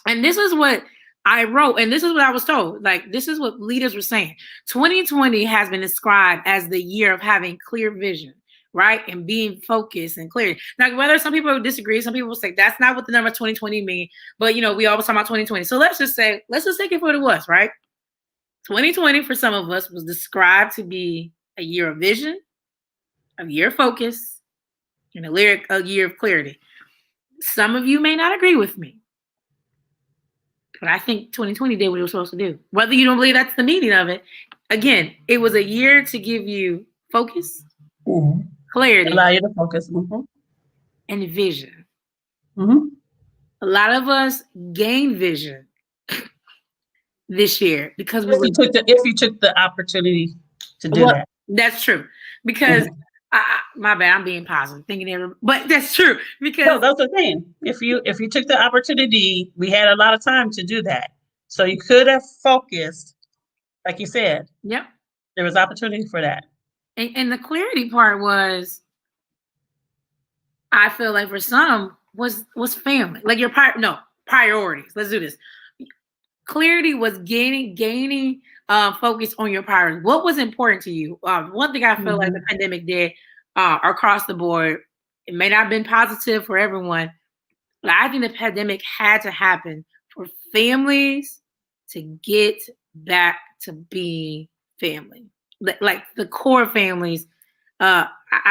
And this is what I wrote, and this is what I was told. Like, this is what leaders were saying. 2020 has been described as the year of having clear vision, right? And being focused and clear. Now, whether some people disagree, some people will say that's not what the number 2020 mean. But, we always talk about 2020. So let's just take it for what it was, right? 2020 for some of us was described to be a year of vision, a year of focus, and a year of clarity. Some of you may not agree with me, but I think 2020 did what it was supposed to do. Whether you don't believe that's the meaning of it, again, it was a year to give you focus, clarity, allow you to focus, and vision. A lot of us gained vision this year because if you took the opportunity to do that. That's true. Because my bad, I'm being positive, but that's true. Because no, that's the thing. If you took the opportunity, we had a lot of time to do that. So you could have focused, like you said. Yep. There was opportunity for that. And the clarity part was, I feel like for some was family. Like priorities. Let's do this. Clarity was gaining focus on your priorities. What was important to you? One thing I feel like the pandemic did across the board, it may not have been positive for everyone, but I think the pandemic had to happen for families to get back to being family. Like the core families, I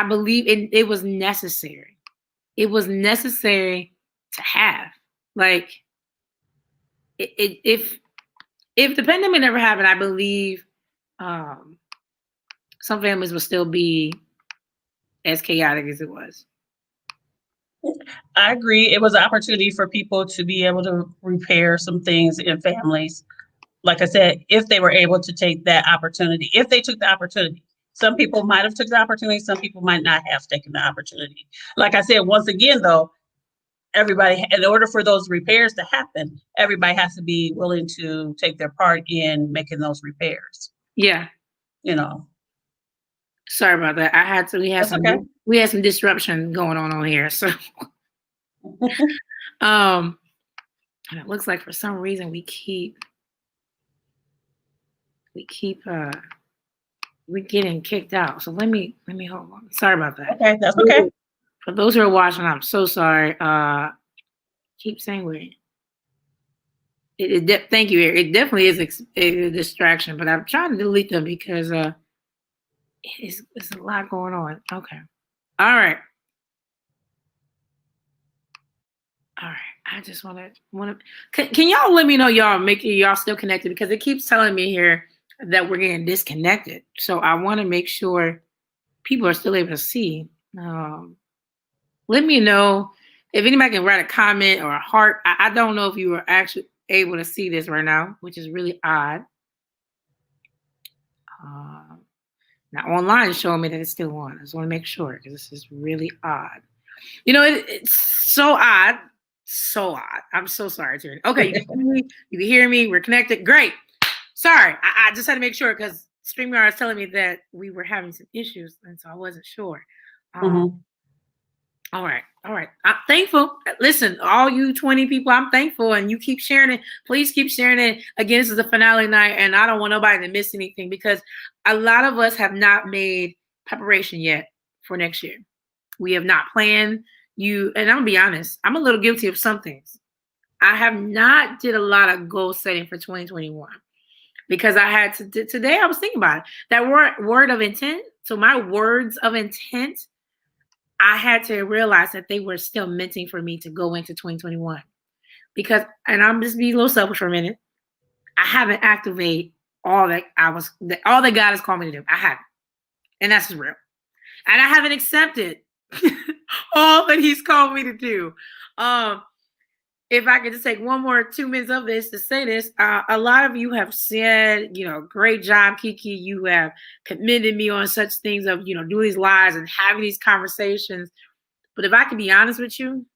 believe it was necessary. It was necessary to have. Like, if the pandemic never happened, I believe some families would still be as chaotic as it was. I agree. It was an opportunity for people to be able to repair some things in families. Like I said, if they were able to take that opportunity, if they took the opportunity. Some people might have took the opportunity. Some people might not have taken the opportunity. Like I said, once again, though, everybody, in order for those repairs to happen, everybody has to be willing to take their part in making those repairs. Yeah. Sorry about that. We had some disruption going on here. So and it looks like for some reason we keep we're getting kicked out. So let me hold on. Sorry about that. Okay, that's okay. For those who are watching, I'm so sorry. Keep saying weird. Thank you. It definitely is a distraction, but I'm trying to delete them because it's a lot going on. Okay. All right. I just want to. Can y'all let me know y'all still connected, because it keeps telling me here that we're getting disconnected. So I want to make sure people are still able to see. Let me know if anybody can write a comment or a heart. I don't know if you are actually able to see this right now, which is really odd. Now online is showing me that it's still on. I just want to make sure, because this is really odd. It's so odd. So odd. I'm so sorry, Tierney. Okay, you can hear me. We're connected. Great. Sorry. I just had to make sure, because StreamYard is telling me that we were having some issues, and so I wasn't sure. All right. I'm thankful. Listen, all you 20 people, I'm thankful, and you keep sharing it. Please keep sharing it. Again, this is the finale night, and I don't want nobody to miss anything, because a lot of us have not made preparation yet for next year. We have not planned. And I'm gonna be honest, I'm a little guilty of some things. I have not did a lot of goal setting for 2021, because I had to. Today I was thinking about it. That word of intent. So my words of intent, I had to realize that they were still minting for me to go into 2021, because, and I'm just being a little selfish for a minute, I haven't activated all that God has called me to do. I haven't, and that's real. and I haven't accepted all that he's called me to do. If I could just take 2 minutes of this to say this, a lot of you have said, great job, Kiki. You have commended me on such things of, doing these lives and having these conversations. But if I can be honest with you,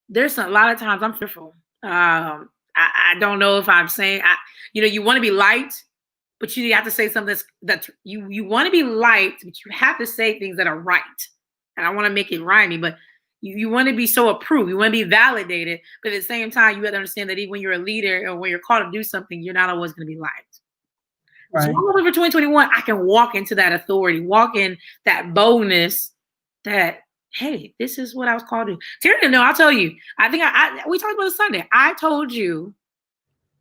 there's a lot of times I'm fearful. I don't know if I'm saying, you want to be liked, but you have to say something that you want to be liked, but you have to say things that are right. And I want to make it rhymey, but you want to be so approved. You want to be validated, but at the same time, you have to understand that even when you're a leader or when you're called to do something, you're not always going to be liked. Right. So I'm hoping for 2021, I can walk into that authority, walk in that boldness that, hey, this is what I was called to. Terry, no, I'll tell you. I think we talked about it Sunday. I told you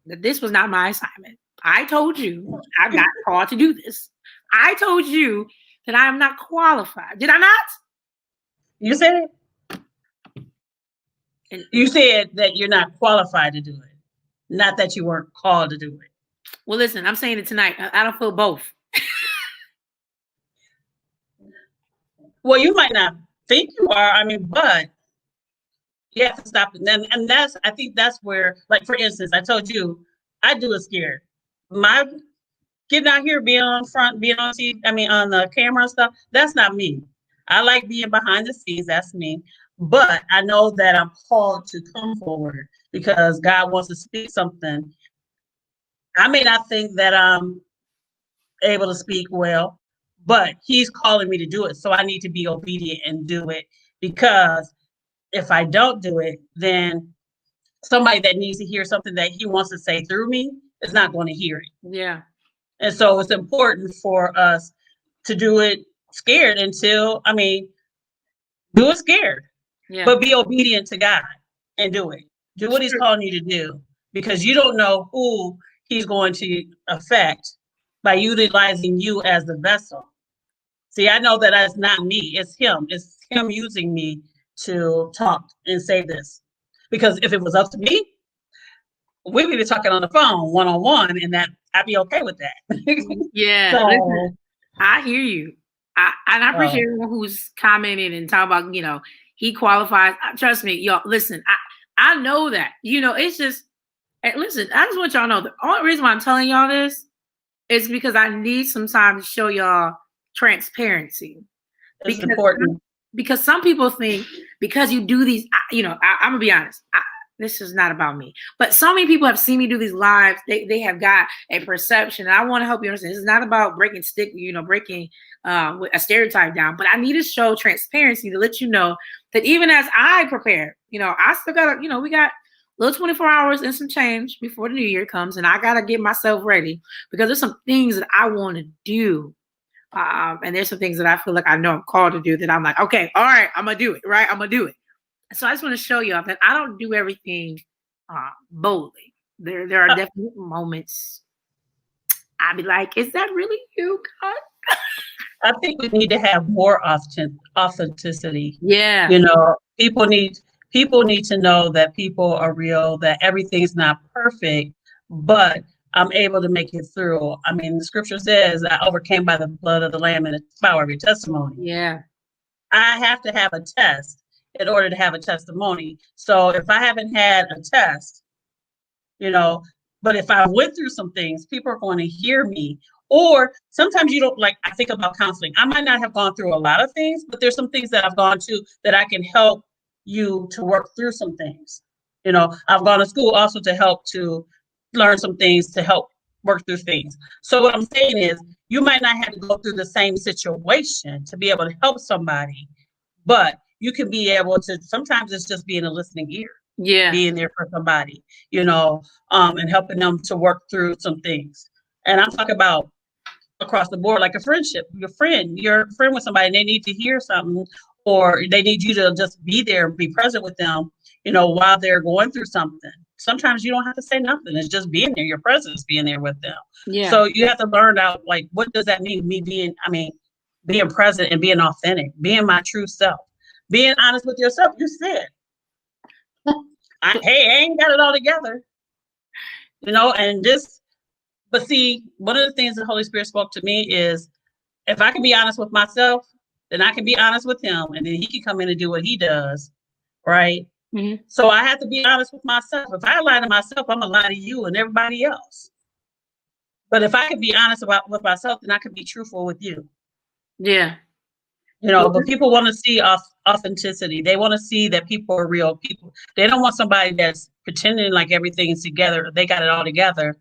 that this was not my assignment. I told you I'm not called to do this. I told you that I am not qualified. Did I not? You said it. You said that you're not qualified to do it, not that you weren't called to do it. Well, listen, I'm saying it tonight. I don't feel both. Well, you might not think you are. But you have to stop it. And I think that's where, like, for instance, I told you, I do it scared. My getting out here, being on the camera and stuff, that's not me. I like being behind the scenes, that's me. But I know that I'm called to come forward because God wants to speak something. I may not think that I'm able to speak well, but he's calling me to do it. So I need to be obedient and do it, because if I don't do it, then somebody that needs to hear something that he wants to say through me is not going to hear it. Yeah. And so it's important for us to do it scared do it scared, but be obedient to God and do it. Do what he's calling you to do, because you don't know who he's going to affect by utilizing you as the vessel. See, I know that it's not me, it's him. It's him using me to talk and say this. Because if it was up to me, we would be talking on the phone one-on-one, and that I'd be okay with that. Yeah. So, listen, I hear you. I appreciate everyone who's commented and talking about, he qualifies. Trust me, y'all, listen, I know that, it's just, listen, I just want y'all to know the only reason why I'm telling y'all this is because I need some time to show y'all transparency. It's important. Because some people think because you do these, I'm going to be honest. This is not about me, but so many people have seen me do these lives. They have got a perception. And I want to help you understand. This is not about breaking a stereotype down, but I need to show transparency to let you know that even as I prepare, I still got we got a little 24 hours and some change before the new year comes, and I got to get myself ready because there's some things that I want to do. And there's some things that I feel like I know I'm called to do that I'm like, okay, all right, I'm going to do it, right? I'm going to do it. So I just want to show y'all that I don't do everything boldly. There are definitely moments I'd be like, is that really you, God? I think we need to have more authenticity. Yeah. People need to know that people are real, that everything's not perfect, but I'm able to make it through. The scripture says I overcame by the blood of the Lamb and the power of your testimony. Yeah. I have to have a test in order to have a testimony. So if I haven't had a test, but if I went through some things, people are going to hear me. Or sometimes you don't, like, I think about counseling. I might not have gone through a lot of things, but there's some things that I've gone to that I can help you to work through some things. I've gone to school also to help to learn some things to help work through things. So what I'm saying is you might not have to go through the same situation to be able to help somebody, but you can be able to, sometimes it's just being a listening ear. Yeah. Being there for somebody, and helping them to work through some things. And I'm talking about across the board, like a friendship. You're a friend with somebody and they need to hear something, or they need you to just be there and be present with them, while they're going through something. Sometimes you don't have to say nothing. It's just being there, your presence being there with them. Yeah. So you have to learn out, like, what does that mean? Me being present and being authentic, being my true self, being honest with yourself. You said, I ain't got it all together, and But see, one of the things the Holy Spirit spoke to me is if I can be honest with myself, then I can be honest with him, and then he can come in and do what he does, right? Mhm. So I have to be honest with myself. If I lie to myself, I'm gonna lie to you and everybody else. But if I can be honest with myself, then I can be truthful with you. Yeah. But people want to see authenticity. They want to see that people are real people. They don't want somebody that's pretending like everything's together. They got it all together.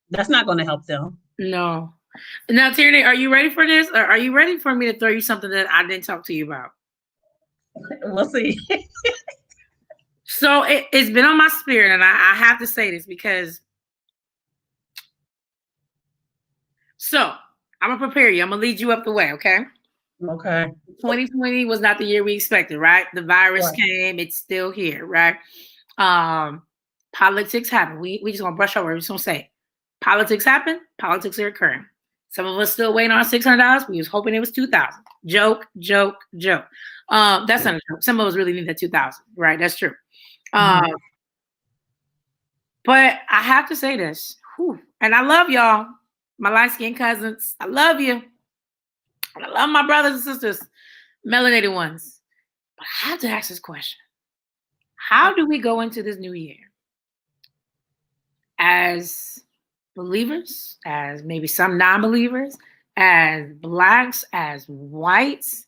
That's not going to help them. No. Now, Tierney, are you ready for this? Or are you ready for me to throw you something that I didn't talk to you about? We'll see. So it's been on my spirit, and I have to say this because. So I'm going to prepare you. I'm going to lead you up the way, okay? Okay. 2020 was not the year we expected, right? The virus came. It's still here, right? Politics happen. We just going to brush over. We're just going to say politics happen. Politics are occurring. Some of us still waiting on $600. We was hoping it was $2,000. Joke, joke, joke. That's not a joke. Some of us really need that $2,000, right? That's true. But I have to say this, and I love y'all, my light-skinned cousins. I love you. And I love my brothers and sisters, melanated ones. But I have to ask this question. How do we go into this new year? As believers, as maybe some non-believers, as Blacks, as whites,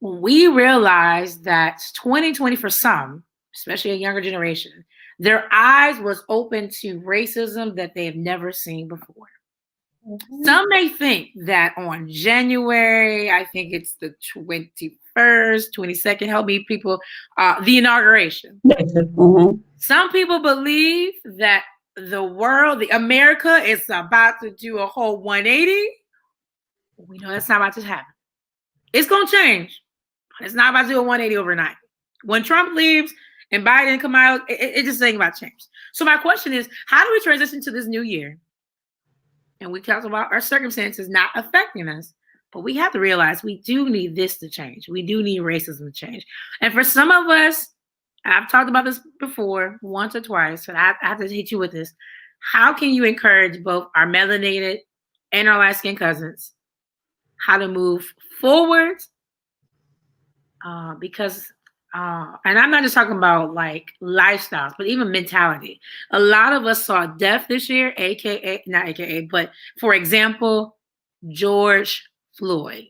we realize that 2020 for some, especially a younger generation, their eyes was open to racism that they have never seen before. Mm-hmm. Some may think that on January, I think it's the 21st, 22nd, help me people, the inauguration. Mm-hmm. Some people believe that the world, the America is about to do a whole 180. We know that's not about to happen. It's going to change, but it's not about to do a 180 overnight. When Trump leaves and Biden come out, it just ain't about change. So my question is, how do we transition to this new year? And we talked about our circumstances not affecting us, but we have to realize we do need this to change. We do need racism to change. And for some of us, and I've talked about this before once or twice, but I have to hit you with this. How can you encourage both our melanated and our light-skinned cousins how to move forward? And I'm not just talking about like lifestyles, but even mentality. A lot of us saw death this year, but for example, George Floyd.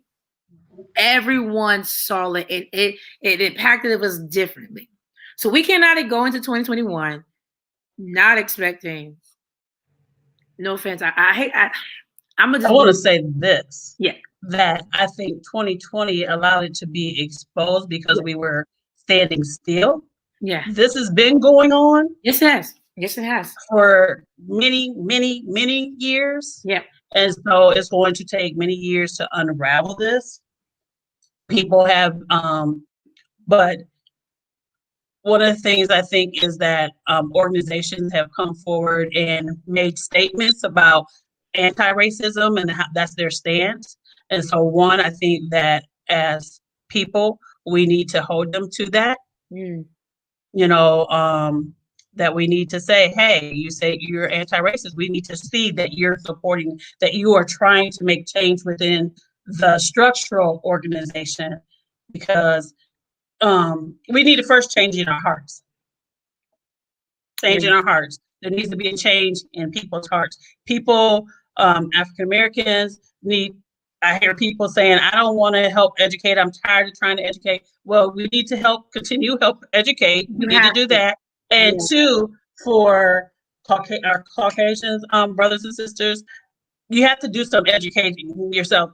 Everyone saw it, and it impacted us differently. So we cannot go into 2021 not expecting. No offense, I want to say this. Yeah, that I think 2020 allowed it to be exposed because we were standing still. Yeah. This has been going on. Yes, it has. Yes, it has. For many, many, many years. Yeah. And so it's going to take many years to unravel this. People have, but one of the things I think is that organizations have come forward and made statements about anti-racism and how that's their stance. And so one, I think that as people, we need to hold them to that. That we need to say, hey, you say you're anti-racist. We need to see that you're supporting, that you are trying to make change within the structural organization, because we need to first change in our hearts. Change in our hearts. There needs to be a change in people's hearts. People, African Americans need. I hear people saying, I don't want to help educate. I'm tired of trying to educate. Well, we need to help educate. We need to do that. And two, for our Caucasians, brothers and sisters, you have to do some educating yourself.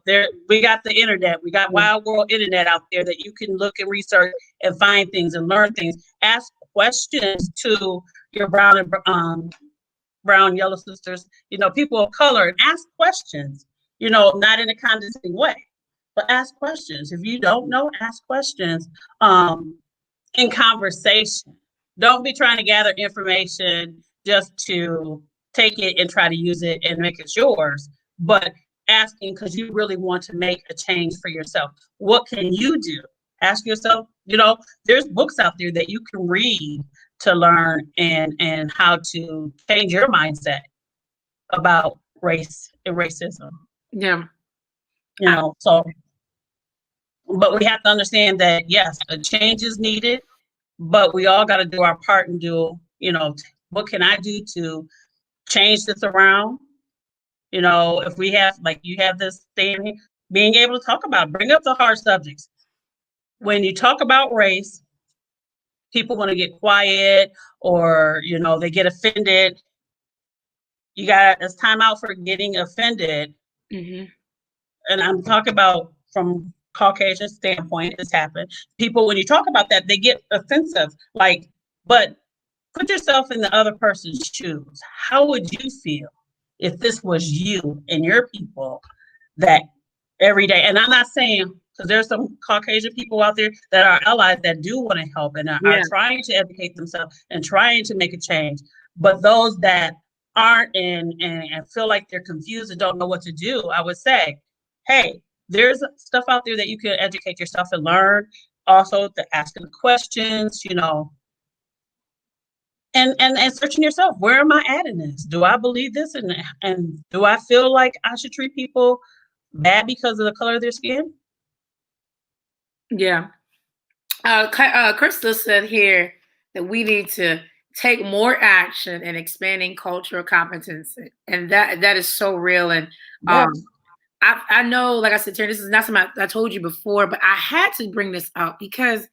We got the internet. We got wild world internet out there that you can look and research and find things and learn things. Ask questions to your brown and brown, yellow sisters, people of color, and ask questions. Not in a condescending way, but ask questions. If you don't know, ask questions in conversation. Don't be trying to gather information just to take it and try to use it and make it yours, but asking because you really want to make a change for yourself. What can you do? Ask yourself, there's books out there that you can read to learn and how to change your mindset. about race and racism. Yeah. So, but we have to understand that, yes, a change is needed, but we all got to do our part and do, what can I do to change this around? If we have, like you have this thing, being able to talk about, bring up the hard subjects. When you talk about race, people want to get quiet or, they get offended. It's time out for getting offended. Mm-hmm. And I'm talking about from Caucasian standpoint, it's happened. People, when you talk about that, they get offensive. But put yourself in the other person's shoes. How would you feel if this was you and your people that every day? And I'm not saying, because there's some Caucasian people out there that are allies that do want to help and are trying to educate themselves and trying to make a change. But those that aren't and feel like they're confused and don't know what to do, I would say, hey, there's stuff out there that you can educate yourself and learn. Also, the asking questions, and searching yourself. Where am I at in this? Do I believe this? And do I feel like I should treat people bad because of the color of their skin? Yeah. Crystal said here that we need to take more action in expanding cultural competency, and that is so real. And I know, like I said, Terry, this is not something I told you before, but I had to bring this up because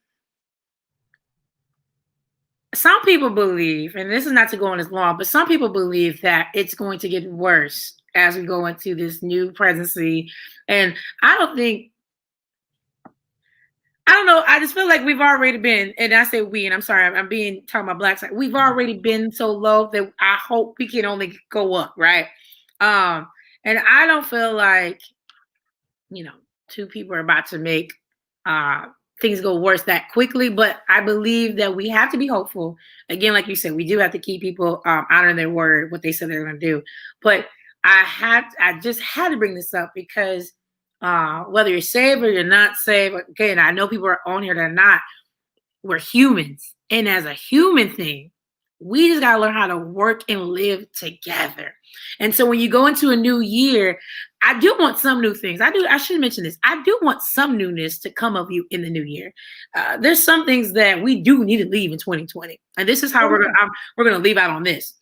some people believe, and this is not to go on as long, but some people believe that it's going to get worse as we go into this new presidency. And I don't know. I just feel like we've already been, and I say we, and I'm sorry, I'm talking about Black side. We've already been so low that I hope we can only go up, right? And I don't feel like, two people are about to make things go worse that quickly, but I believe that we have to be hopeful. Again, like you said, we do have to keep people honoring their word, what they said they're going to do. But I just had to bring this up because whether you're saved or you're not saved, again, I know people are on here that are not. We're humans, and as a human thing, we just gotta learn how to work and live together. And so when you go into a new year, I do want some new things. I should mention this. I do want some newness to come of you in the new year. There's some things that we do need to leave in 2020, and this is how we're gonna leave out on this.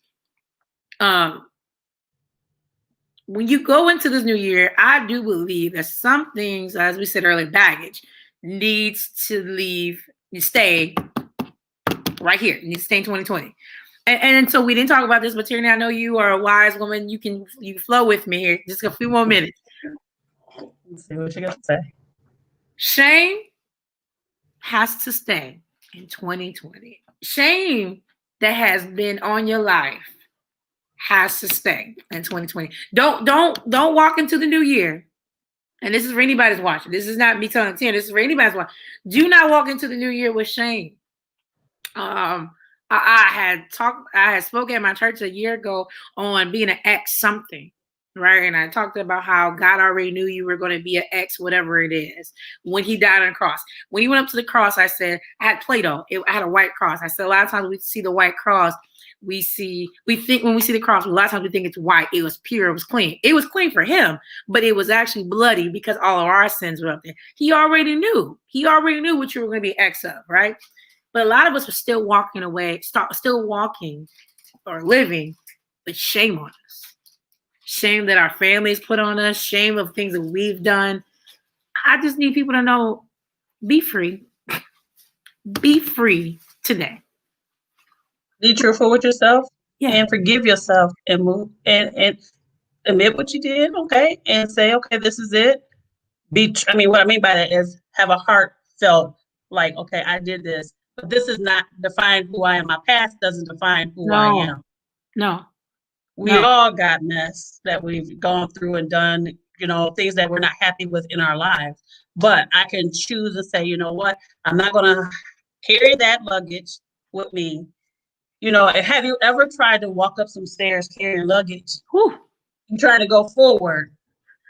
When you go into this new year, I do believe that some things, as we said earlier, baggage needs to stay right here. It needs to stay in 2020. And so we didn't talk about this, but Tierney, I know you are a wise woman. You can flow with me here. Just a few more minutes. Let's see what you got to say. Shame has to stay in 2020. Shame that has been on your life has to stay in 2020. Don't walk into the new year. And this is for anybody's watching. This is not me telling 10. This is for anybody's watching. Do not walk into the new year with shame. I had spoken at my church a year ago on being an ex something, right? And I talked about how God already knew you were going to be an ex, whatever it is, when he died on the cross. When he went up to the cross, I said, I had Play-Doh. I had a white cross. I said, a lot of times we see the white cross, we think when we see the cross, a lot of times we think it's white. It was pure. It was clean. It was clean for him, but it was actually bloody because all of our sins were up there. He already knew. He already knew what you were going to be ex of, right? But a lot of us are still walking away, still walking or living with shame on us. Shame that our families put on us, shame of things that we've done. I just need people to know, be free. Be free today. Be truthful with yourself and forgive yourself and move and admit what you did, okay? And say, okay, this is it. What I mean by that is have a heartfelt, like, okay, I did this. But this is not define who I am. My past doesn't define who I am. No. We all got mess that we've gone through and done, things that we're not happy with in our lives. But I can choose and say, you know what? I'm not going to carry that luggage with me. Have you ever tried to walk up some stairs carrying luggage? You're trying to go forward,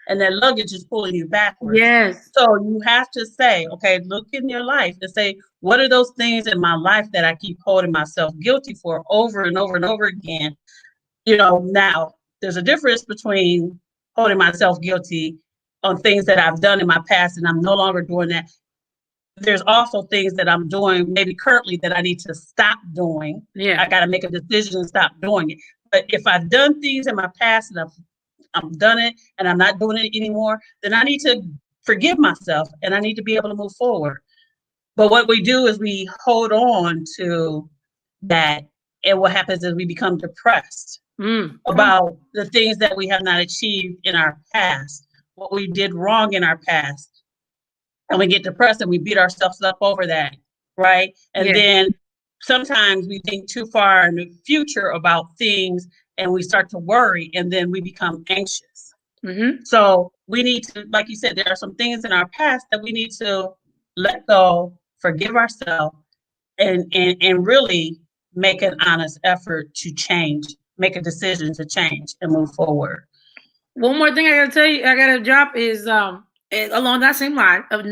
and that luggage is pulling you backwards. Yes. So you have to say, okay, look in your life and say, what are those things in my life that I keep holding myself guilty for over and over and over again? Now there's a difference between holding myself guilty on things that I've done in my past and I'm no longer doing that. There's also things that I'm doing maybe currently that I need to stop doing. Yeah. I got to make a decision and stop doing it. But if I've done things in my past and I've done it and I'm not doing it anymore, then I need to forgive myself and I need to be able to move forward. But what we do is we hold on to that, and what happens is we become depressed about the things that we have not achieved in our past, what we did wrong in our past. And we get depressed and we beat ourselves up over that, right? And then sometimes we think too far in the future about things and we start to worry and then we become anxious. So we need to, like you said, there are some things in our past that we need to let go, forgive ourselves, and really make an honest effort to change, make a decision to change and move forward. One more thing I gotta tell you, I gotta drop is along that same line of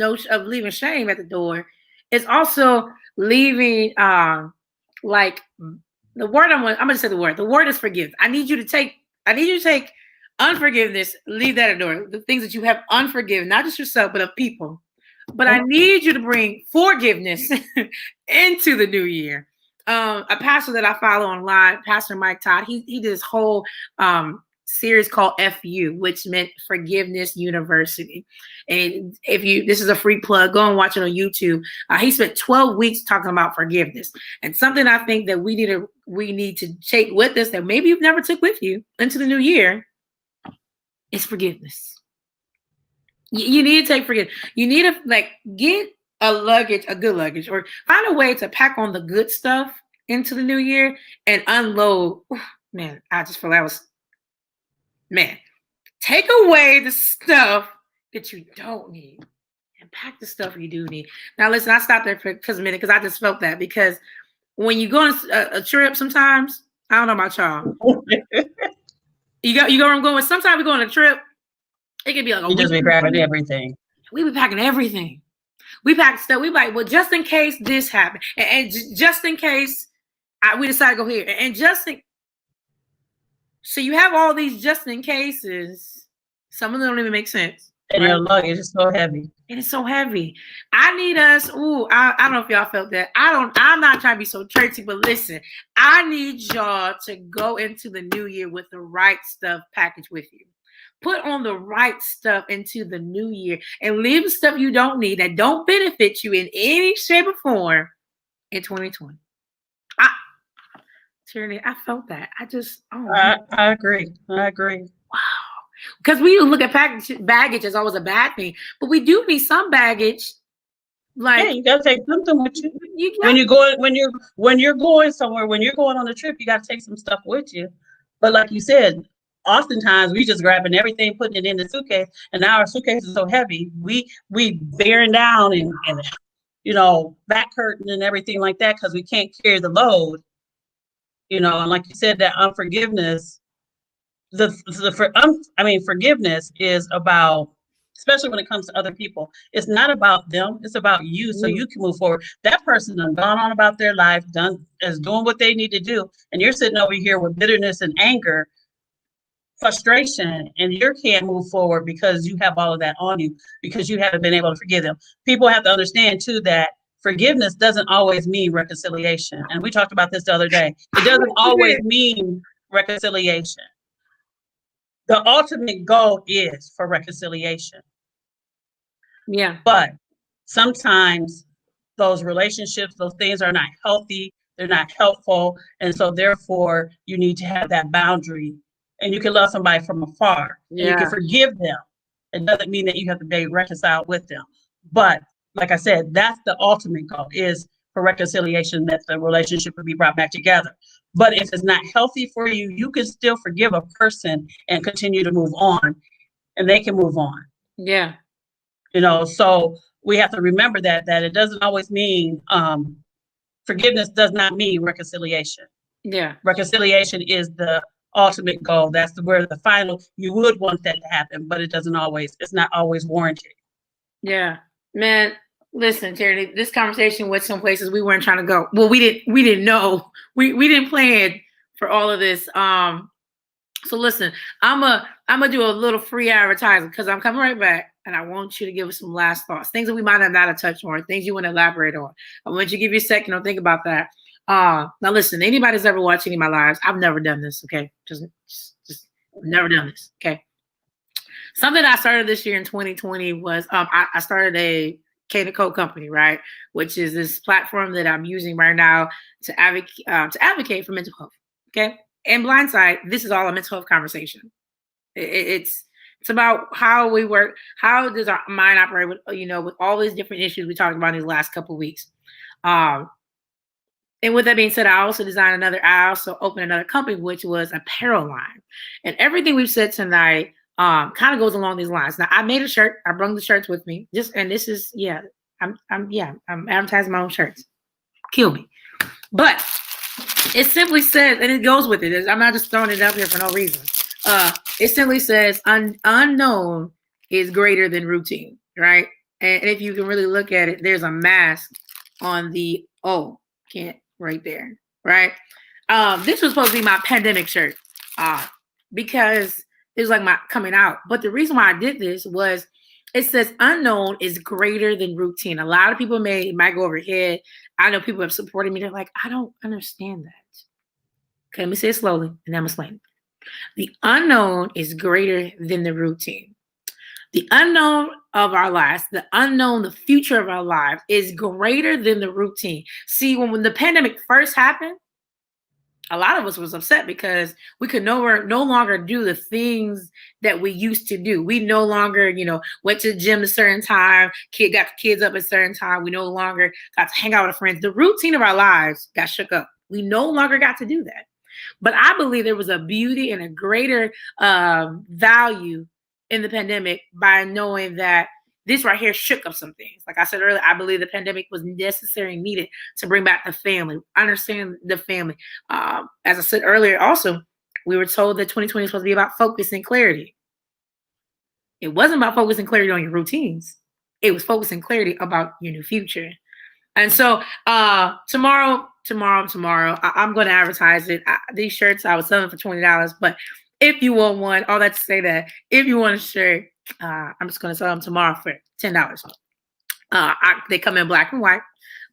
leaving shame at the door. It's also leaving like the word I'm gonna say the word. The word is forgive. I need you to take unforgiveness, leave that at the door. The things that you have unforgiven, not just yourself, but of people. But I need you to bring forgiveness into the new year. A pastor that I follow online, Pastor Mike Todd, he did this whole series called FU, which meant Forgiveness University. And this is a free plug, go and watch it on YouTube. He spent 12 weeks talking about forgiveness, and something I think that we need to take with us that maybe you've never took with you into the new year is forgiveness. You need to take forgiveness. You need to get a good luggage, or find a way to pack on the good stuff into the new year and unload. Man, I just feel that was, take away the stuff that you don't need and pack the stuff you do need. Now, listen, I stopped there for a minute because I just felt that, because when you go on a trip, sometimes, I don't know about y'all. you go where I'm going. Sometimes we go on a trip, it could be like you just be grabbing everything. We be packing everything. We pack stuff. We like, well, just in case this happened, and just in case we decide to go here, and so you have all these just in cases. Some of them don't even make sense. And your luggage is so heavy. And it's so heavy. I need us. I don't know if y'all felt that. I'm not trying to be so churchy, but listen, I need y'all to go into the new year with the right stuff packaged with you. Put on the right stuff into the new year and leave the stuff you don't need that don't benefit you in any shape or form in 2020. Tierney, I felt that. I agree. Wow. Because we look at baggage as always a bad thing, but we do need some baggage. You gotta take something with you. When you're going somewhere, when you're going on a trip, you gotta take some stuff with you. But like you said, oftentimes we just grabbing everything, putting it in the suitcase, and now our suitcase is so heavy, we bearing down and back hurting and everything like that because we can't carry the load. And like you said, that unforgiveness. Forgiveness is about, especially when it comes to other people, it's not about them, it's about you, so you can move forward. That person has gone on about their life, is doing what they need to do, and you're sitting over here with bitterness and anger, frustration, and you can't move forward because you have all of that on you, because you haven't been able to forgive them. People have to understand too that forgiveness doesn't always mean reconciliation. And we talked about this the other day. It doesn't always mean reconciliation. The ultimate goal is for reconciliation. Yeah. But sometimes those relationships, those things are not healthy. They're not helpful. And so therefore you need to have that boundary, and you can love somebody from afar. Yeah. And you can forgive them. It doesn't mean that you have to be reconciled with them. But like I said, that's the ultimate goal, is for reconciliation, that the relationship would be brought back together. But if it's not healthy for you, you can still forgive a person and continue to move on, and they can move on. Yeah. So we have to remember that it doesn't always mean, forgiveness does not mean reconciliation. Yeah. Reconciliation is the ultimate goal. That's where the final, you would want that to happen, but it's not always warranted. Yeah, man. Listen, Tierney, this conversation went some places we weren't trying to go. Well, we didn't know. We didn't plan for all of this. So listen, I'm gonna do a little free advertising because I'm coming right back, and I want you to give us some last thoughts, things that we might have not touched on, things you want to elaborate on. I want you to give you a second to think about that. Now listen, anybody's ever watched any of my lives, I've never done this. Okay, just never done this. Okay, something I started this year in 2020 was I started a K to Code company, right? Which is this platform that I'm using right now to advocate for mental health. Okay, and Blindside, this is all a mental health conversation. It's about how we work, how does our mind operate with with all these different issues we talked about in these last couple of weeks. Um, and with that being said, I also opened another company, which was apparel line. And everything we've said tonight kind of goes along these lines. Now I made a shirt, I brought the shirts with me. And this is I'm advertising my own shirts. Kill me. But it simply says, and it goes with it. I'm not just throwing it up here for no reason. It simply says unknown is greater than routine, right? And if you can really look at it, there's a mask on the can't right there, right? This was supposed to be my pandemic shirt because it was like my coming out. But the reason why I did this was it says unknown is greater than routine. A lot of people might go overhead. I know people have supported me. They're like, I don't understand that. Okay, let me say it slowly, and then I'm explaining. The unknown is greater than the routine. The unknown of our lives, the unknown, the future of our lives is greater than the routine. See, when the pandemic first happened, a lot of us was upset because we could no longer do the things that we used to do. We no longer, went to the gym a certain time, got the kids up at a certain time. We no longer got to hang out with friends. The routine of our lives got shook up. We no longer got to do that. But I believe there was a beauty and a greater value in the pandemic by knowing that this right here shook up some things. Like I said earlier, I believe the pandemic was necessary and needed to bring back the family, understand the family. As I said earlier, also, we were told that 2020 is supposed to be about focus and clarity. It wasn't about focus and clarity on your routines. It was focus and clarity about your new future. And so tomorrow, I'm going to advertise it. These shirts, I was selling for $20. But if you want one, all that to say that if you want a shirt, I'm just going to sell them tomorrow for $10. They come in black and white.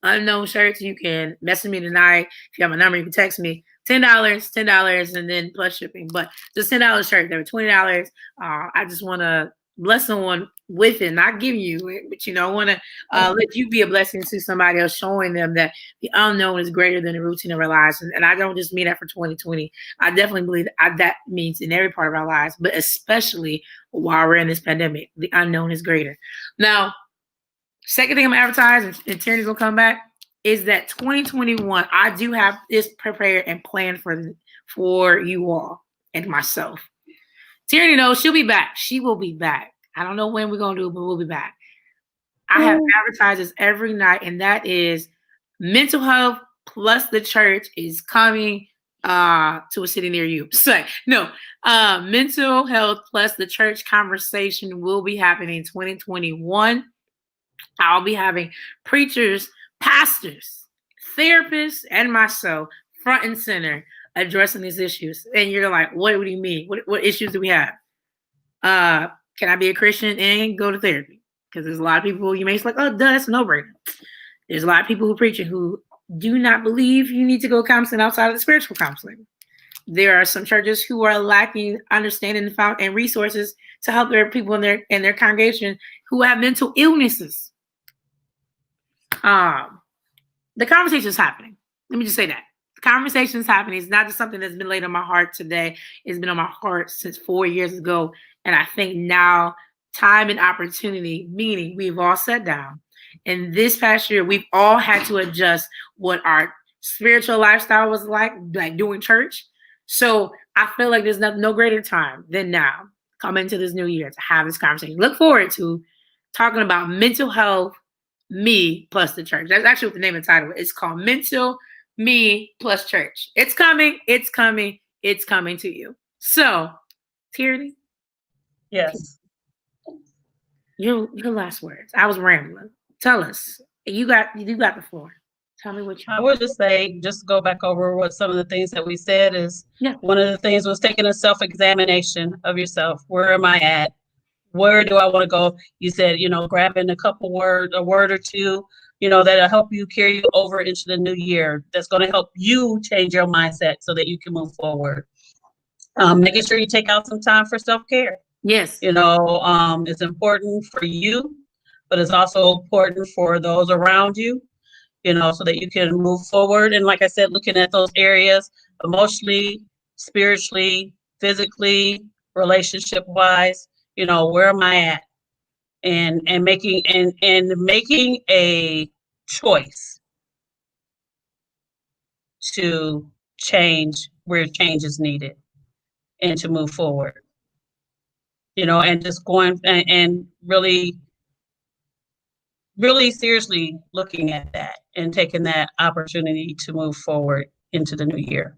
Unknown shirts, you can message me tonight. If you have a number, you can text me. $10, and then plus shipping. But just $10 shirt, they were $20. I just want to bless someone with it, not give you it, but I want to let you be a blessing to somebody else, showing them that the unknown is greater than the routine of our lives. And I don't just mean that for 2020. I definitely believe that means in every part of our lives, but especially while we're in this pandemic, the unknown is greater. Now, second thing I'm advertising, and Tierney's gonna come back, is that 2021, I do have this prepared and planned for you all and myself. Tierney knows she'll be back. She will be back. I don't know when we're going to do it, but we'll be back. I have advertisers every night, and that is mental health plus the church is coming to a city near you. So, no, mental health plus the church conversation will be happening in 2021. I'll be having preachers, pastors, therapists, and myself front and center addressing these issues. And you're like, what do you mean? What issues do we have? Can I be a Christian and go to therapy? Because there's a lot of people you may say like, oh, that's a no-brainer. There's a lot of people who preach who do not believe you need to go counseling outside of the spiritual counseling. There are some churches who are lacking understanding and resources to help their people in their congregation who have mental illnesses. The conversation is happening. Let me just say that. The conversation is happening. It's not just something that's been laid on my heart today. It's been on my heart since 4 years ago. And I think now time and opportunity, meaning we've all sat down. And this past year, we've all had to adjust what our spiritual lifestyle was like doing church. So I feel like there's no greater time than now coming into this new year to have this conversation. Look forward to talking about mental health, me plus the church. That's actually what the name of the title is. It's called Mental Me plus Church. It's coming. It's coming. It's coming to you. So, Tierney. Yes. Your last words. I was rambling. Tell us. You got the floor. Tell me what you. I would just say, just to go back over what some of the things that we said is, Yeah. one of the things was taking a self-examination of yourself. Where am I at? Where do I want to go? You said, grabbing a word or two, that'll help you carry you over into the new year. That's going to help you change your mindset so that you can move forward. Making sure you take out some time for self-care. Yes. It's important for you, but it's also important for those around you, so that you can move forward. And like I said, looking at those areas emotionally, spiritually, physically, relationship wise, where am I at? And making a choice to change where change is needed and to move forward. And just going and really seriously looking at that and taking that opportunity to move forward into the new year.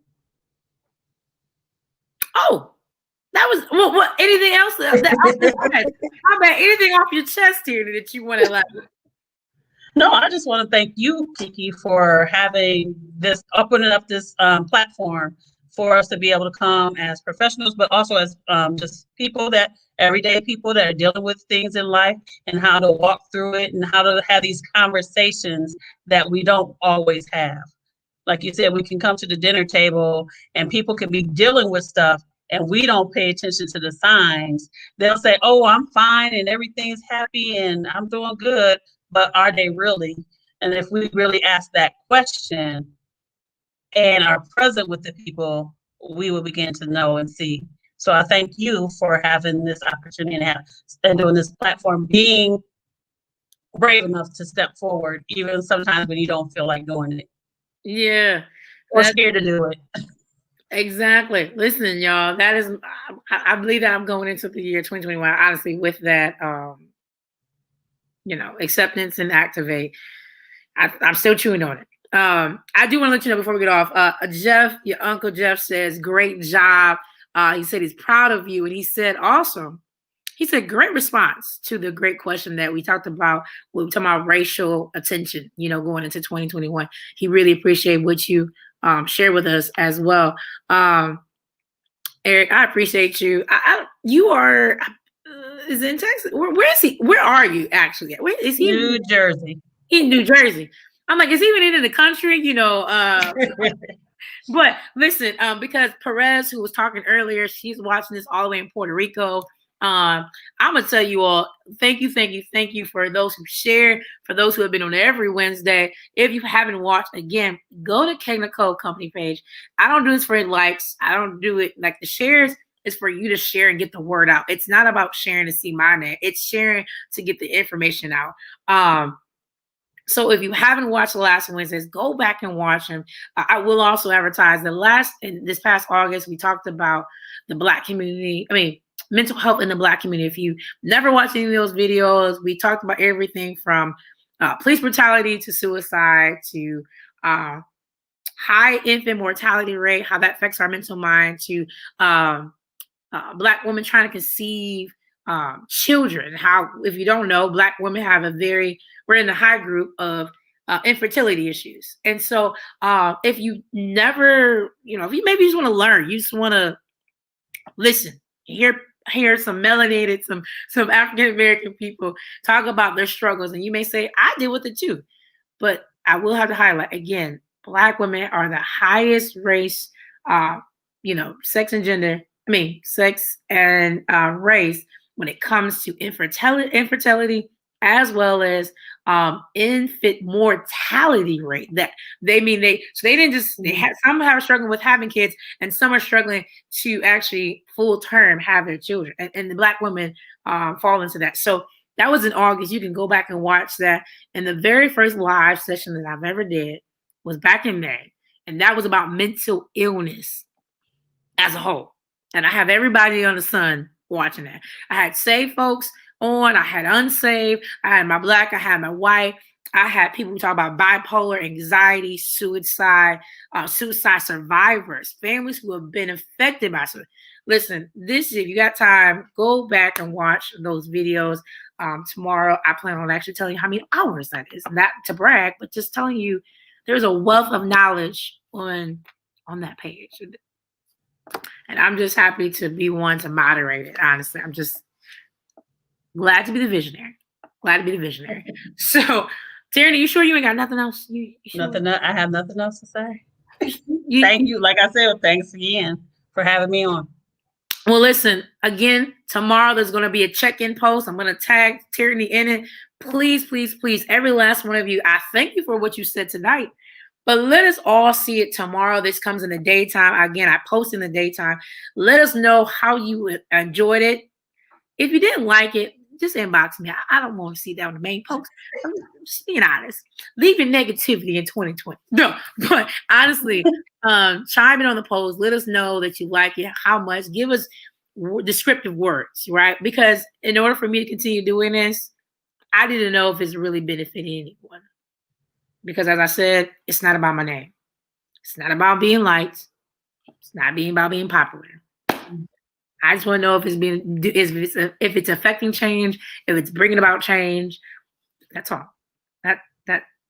Oh, that was what? Anything else? How about anything off your chest here that you want to like? No, I just want to thank you, Kiki, for having this, opening up this platform for us to be able to come as professionals, but also as just everyday people that are dealing with things in life, and how to walk through it and how to have these conversations that we don't always have. Like you said, we can come to the dinner table and people can be dealing with stuff and we don't pay attention to the signs. They'll say, oh, I'm fine and everything's happy and I'm doing good. But are they really? And if we really ask that question and are present with the people, we will begin to know and see. So I thank you for having this opportunity and doing this platform, being brave enough to step forward, even sometimes when you don't feel like doing it. Yeah. Or scared to do it. Exactly. Listen, y'all, that is, I believe that I'm going into the year 2021, honestly, with that, acceptance and activate. I'm still chewing on it. I do want to let you know before we get off, Jeff, your uncle Jeff says, great job. He said he's proud of you. And he said, awesome. He said, great response to the great question that we talked about. We were talking about racial attention, going into 2021. He really appreciated what you shared with us as well. Eric, I appreciate you. You are, is in Texas? Where is he? Where are you actually? Where is he? New Jersey. In New Jersey. I'm like, is he even in the country? But listen, because Perez, who was talking earlier, she's watching this all the way in Puerto Rico. I'm gonna tell you all, thank you for those who share, for those who have been on every Wednesday. If you haven't watched, again, go to K Nicole company page. I don't do this for likes. I don't do it like the shares is for you to share and get the word out. It's not about sharing to see my name. It's sharing to get the information out. So if you haven't watched the last Wednesdays, go back and watch them. I will also advertise this past August, we talked about the Black community. Mental health in the Black community. If you never watched any of those videos, we talked about everything from police brutality to suicide to high infant mortality rate, how that affects our mental mind, to Black women trying to conceive children. How, if you don't know, Black women have we're in the high group of infertility issues. And so if you never, if you maybe just want to learn, you just want to listen, hear some melanated, some African-American people talk about their struggles. And you may say, I deal with it too. But I will have to highlight, again, Black women are the highest race, sex and race when it comes to infertility as well as infant mortality rate. That they didn't just, some have struggling with having kids and some are struggling to actually full term have their children, and the Black women fall into that. So that was in August. You can go back and watch that. And the very first live session that I've ever did was back in May, and that was about mental illness as a whole. And I have everybody on the sun watching that. I had saved folks on, I had unsaved, I had my Black, I had my white, I had people who talk about bipolar, anxiety, suicide survivors, families who have been affected by suicide. Listen, if you got time, go back and watch those videos. Tomorrow, I plan on actually telling you how many hours that is. Not to brag, but just telling you there's a wealth of knowledge on that page. And I'm just happy to be one to moderate it, honestly. I'm just glad to be the visionary. Glad to be the visionary. So, Tierney, you sure you ain't got nothing else? You sure? Nothing. I have nothing else to say. Thank you. Like I said, thanks again for having me on. Well, listen, again, tomorrow there's going to be a check-in post. I'm going to tag Tierney in it. Please, please, please, every last one of you, I thank you for what you said tonight. But let us all see it tomorrow. This comes in the daytime. Again, I post in the daytime. Let us know how you enjoyed it. If you didn't like it, just inbox me. I don't want to see that on the main post. I'm just being honest. Leave your negativity in 2020. No, but honestly, chime in on the post. Let us know that you like it, how much. Give us descriptive words, right? Because in order for me to continue doing this, I need to know if it's really benefiting anyone. Because as I said, it's not about my name. It's not about being liked. It's not about being popular. I just want to know if if it's affecting change, if it's bringing about change. That's all. That's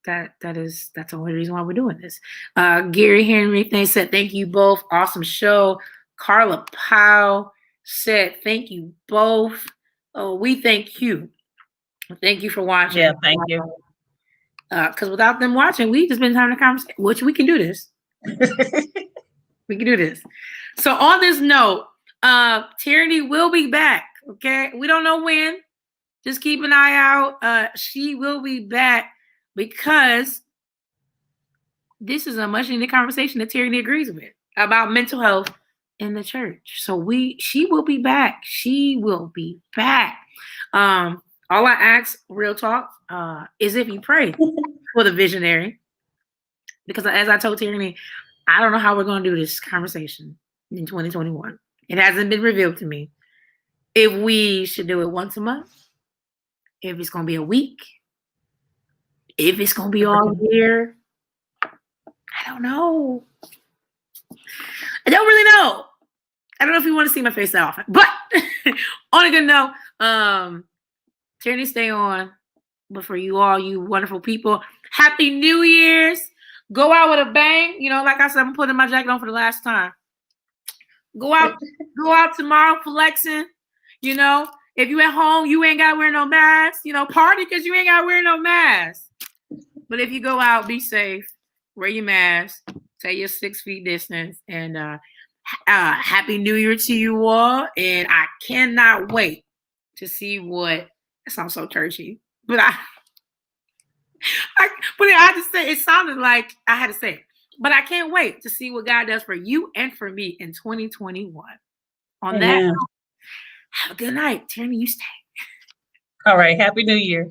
the only reason why we're doing this. Gary Henry said thank you both. Awesome show. Carla Powell said thank you both. Oh, we thank you. Thank you for watching. Yeah, thank you. Because without them watching, we just been having a conversation. Which we can do this. We can do this. So on this note, Tierney will be back. Okay, we don't know when. Just keep an eye out. She will be back because this is a much needed conversation that Tierney agrees with about mental health in the church. So she will be back. She will be back. All I ask, real talk, is if you pray for the visionary, because as I told Tierney, I don't know how we're going to do this conversation in 2021. It hasn't been revealed to me if we should do it once a month, if it's going to be a week, if it's going to be all year. I don't know. I don't really know. I don't know if you want to see my face that often, but on a good note, Tierney, stay on. But for you all, you wonderful people, Happy New Year's. Go out with a bang. You know, like I said, I'm putting my jacket on for the last time. Go out tomorrow flexing. You know, if you at home, you ain't got to wear no mask. You know, party because you ain't got to wear no mask. But if you go out, be safe. Wear your mask. Take your 6 feet distance. And Happy New Year to you all. And I cannot wait to see what. That sounds so churchy. But I had to say, it sounded like I had to say it. But I can't wait to see what God does for you and for me in 2021. On that, have a good night. Tierney, you stay. All right. Happy New Year.